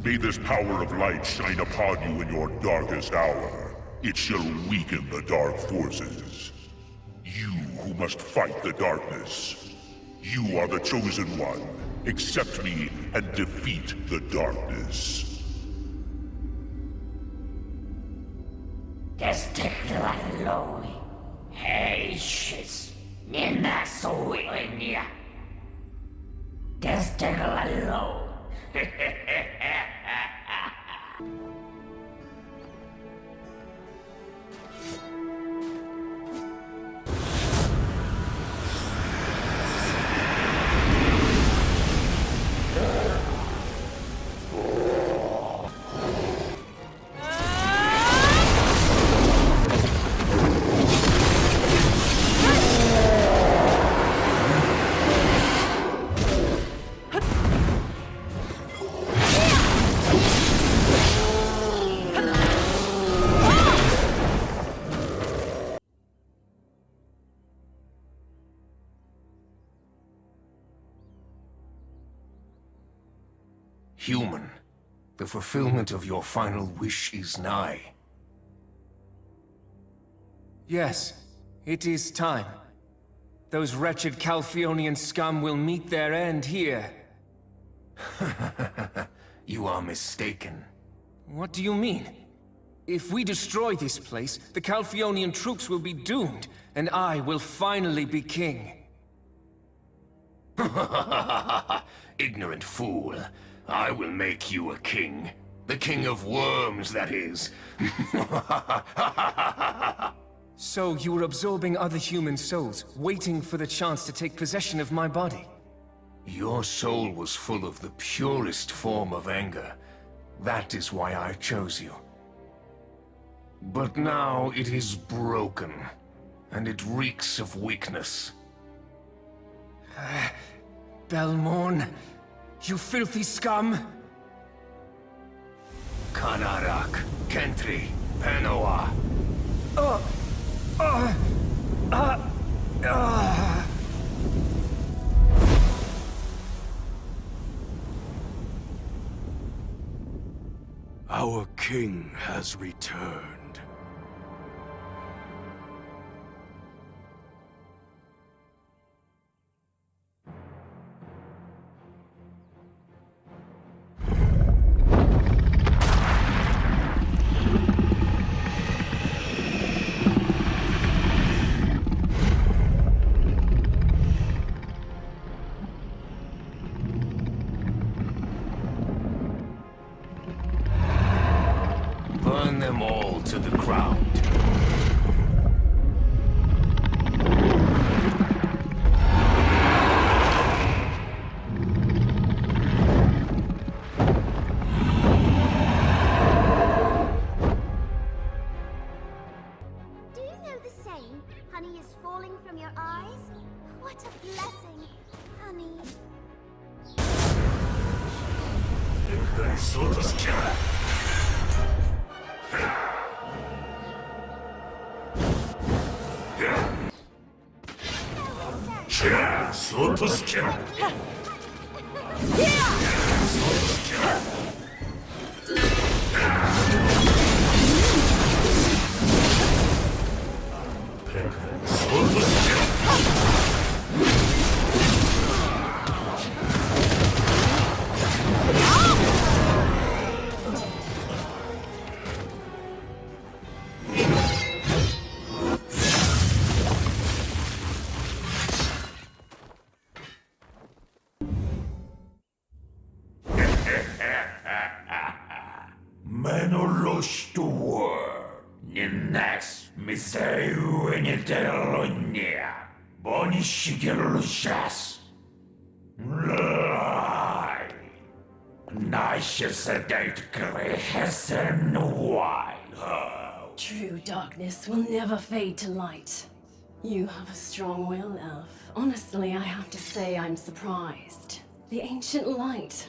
May this power of light shine upon you in your darkest hour. It shall weaken the dark forces. You who must fight the darkness. You are the chosen one. Accept me and defeat the darkness. Desteklaloi, Heishis, Ninasuinia. Desteklaloi. Human, the fulfillment of your final wish is nigh. Yes, it is time. Those wretched Calpheonian scum will meet their end here. You are mistaken. What do you mean? If we destroy this place, the Calpheonian troops will be doomed, and I will finally be king. Ignorant fool. I will make you a king. The king of worms, that is. So you were absorbing other human souls, waiting for the chance to take possession of my body? Your soul was full of the purest form of anger. That is why I chose you. But now it is broken, and it reeks of weakness. Belmorn, you filthy scum! Kanarak, Kentri, Penoa. Our king has returned. Burn them all to the ground. Do you know the saying, honey is falling from your eyes? What a blessing, honey. Menolostuor, Ninnas Miseu in Itelonia. Boni Shigerushas. True darkness will never fade to light. You have a strong will, Elf. Honestly, I have to say I'm surprised. The ancient light.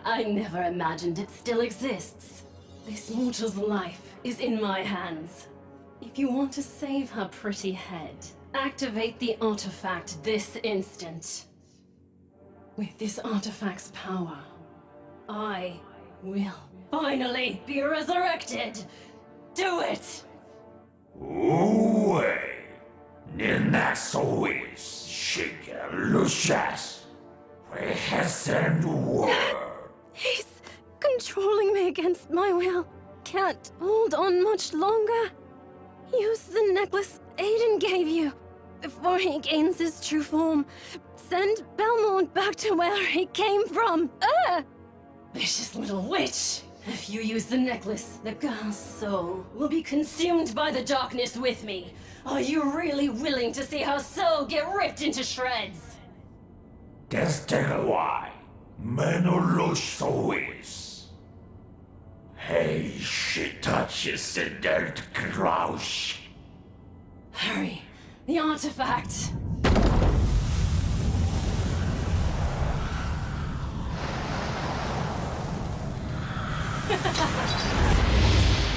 I never imagined it still exists. This mortal's life is in my hands. If you want to save her pretty head, activate the artifact this instant. With this artifact's power, I will finally be resurrected. Do it! Uwe, Ninasois, Shiga Lucias, He's controlling me against my will. Can't hold on much longer. Use the necklace Aiden gave you before he gains his true form. Send Belmont back to where he came from. Vicious little witch! If you use the necklace, the girl's soul will be consumed by the darkness with me. Are you really willing to see her soul get ripped into shreds? Destegawai, Menulos Sois. Hey, she touches the dirt crouch. Hurry, the artifact.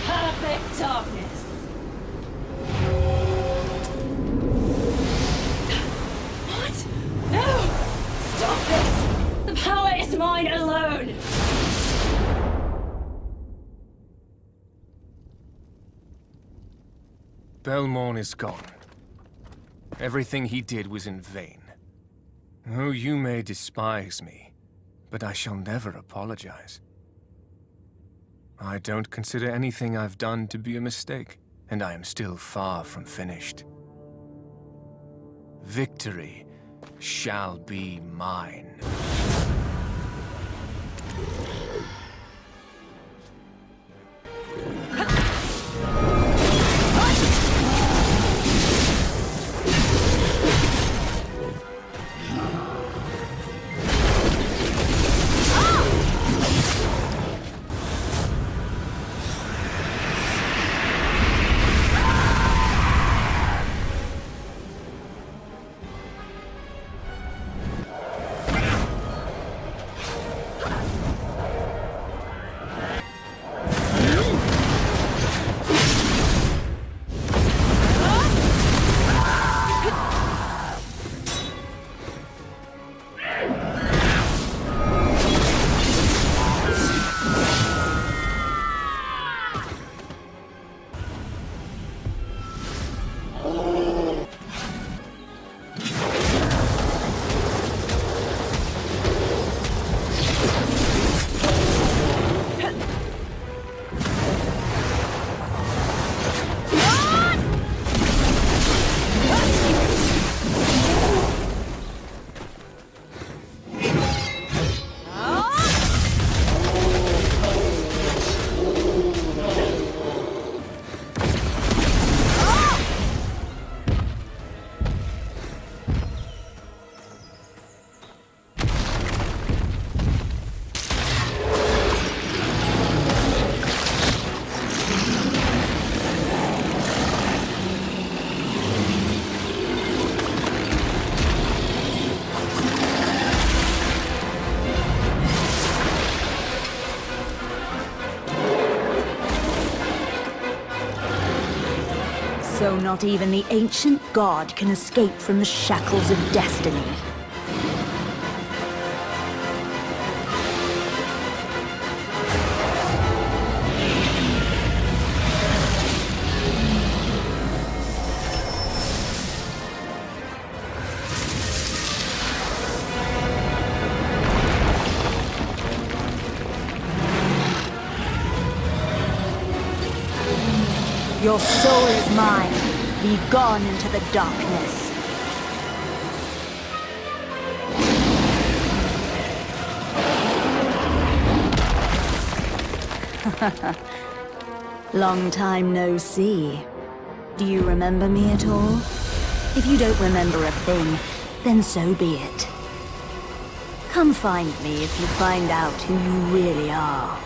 Perfect darkness. What? No! Stop this! The power is mine alone! Belmont is gone. Everything he did was in vain. Oh, you may despise me, but I shall never apologize. I don't consider anything I've done to be a mistake, and I am still far from finished. Victory shall be mine. So not even the ancient god can escape from the shackles of destiny. Your soul is mine. Be gone into the darkness. Long time no see. Do you remember me at all? If you don't remember a thing, then so be it. Come find me if you find out who you really are.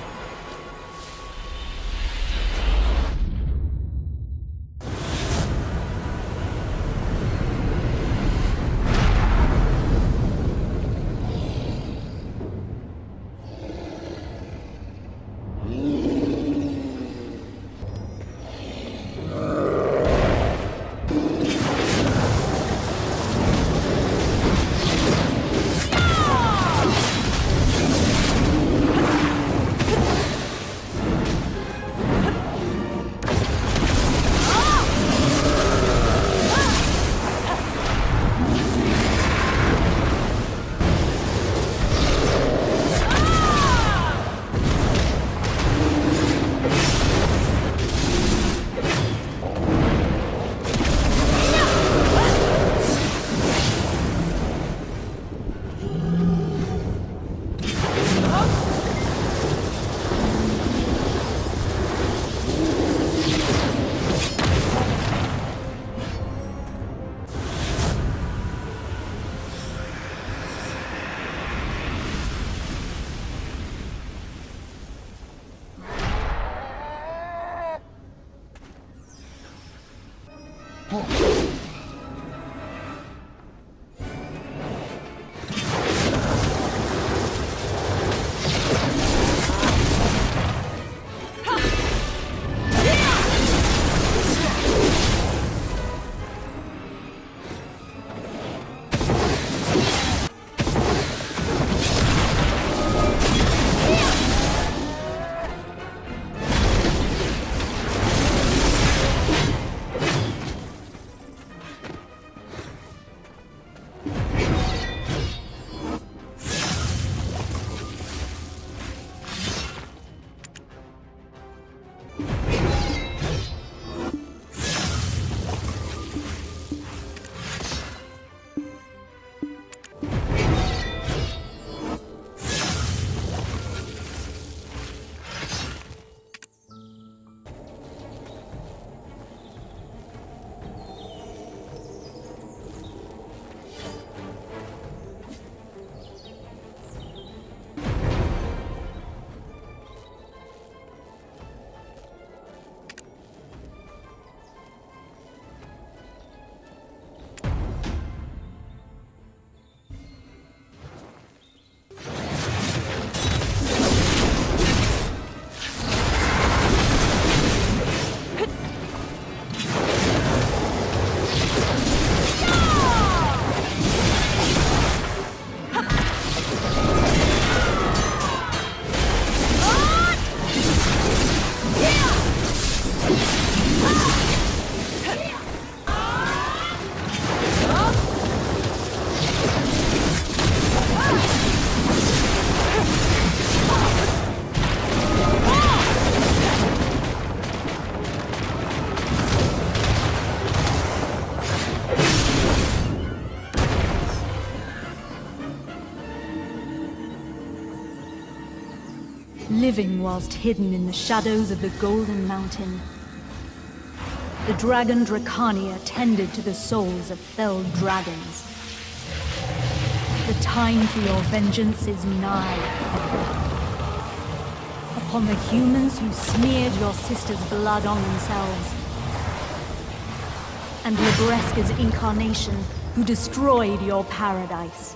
Living whilst hidden in the shadows of the Golden Mountain, the dragon Drakania tended to the souls of felled dragons. The time for your vengeance is nigh. Upon the humans who smeared your sister's blood on themselves, and Libresca's incarnation who destroyed your paradise.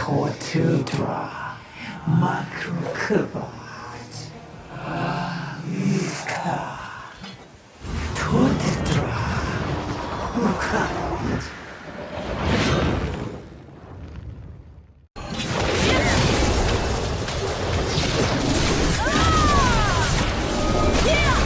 Tortudra, Makrukuvat, Mika, Tortudra, Rukat. Yeah!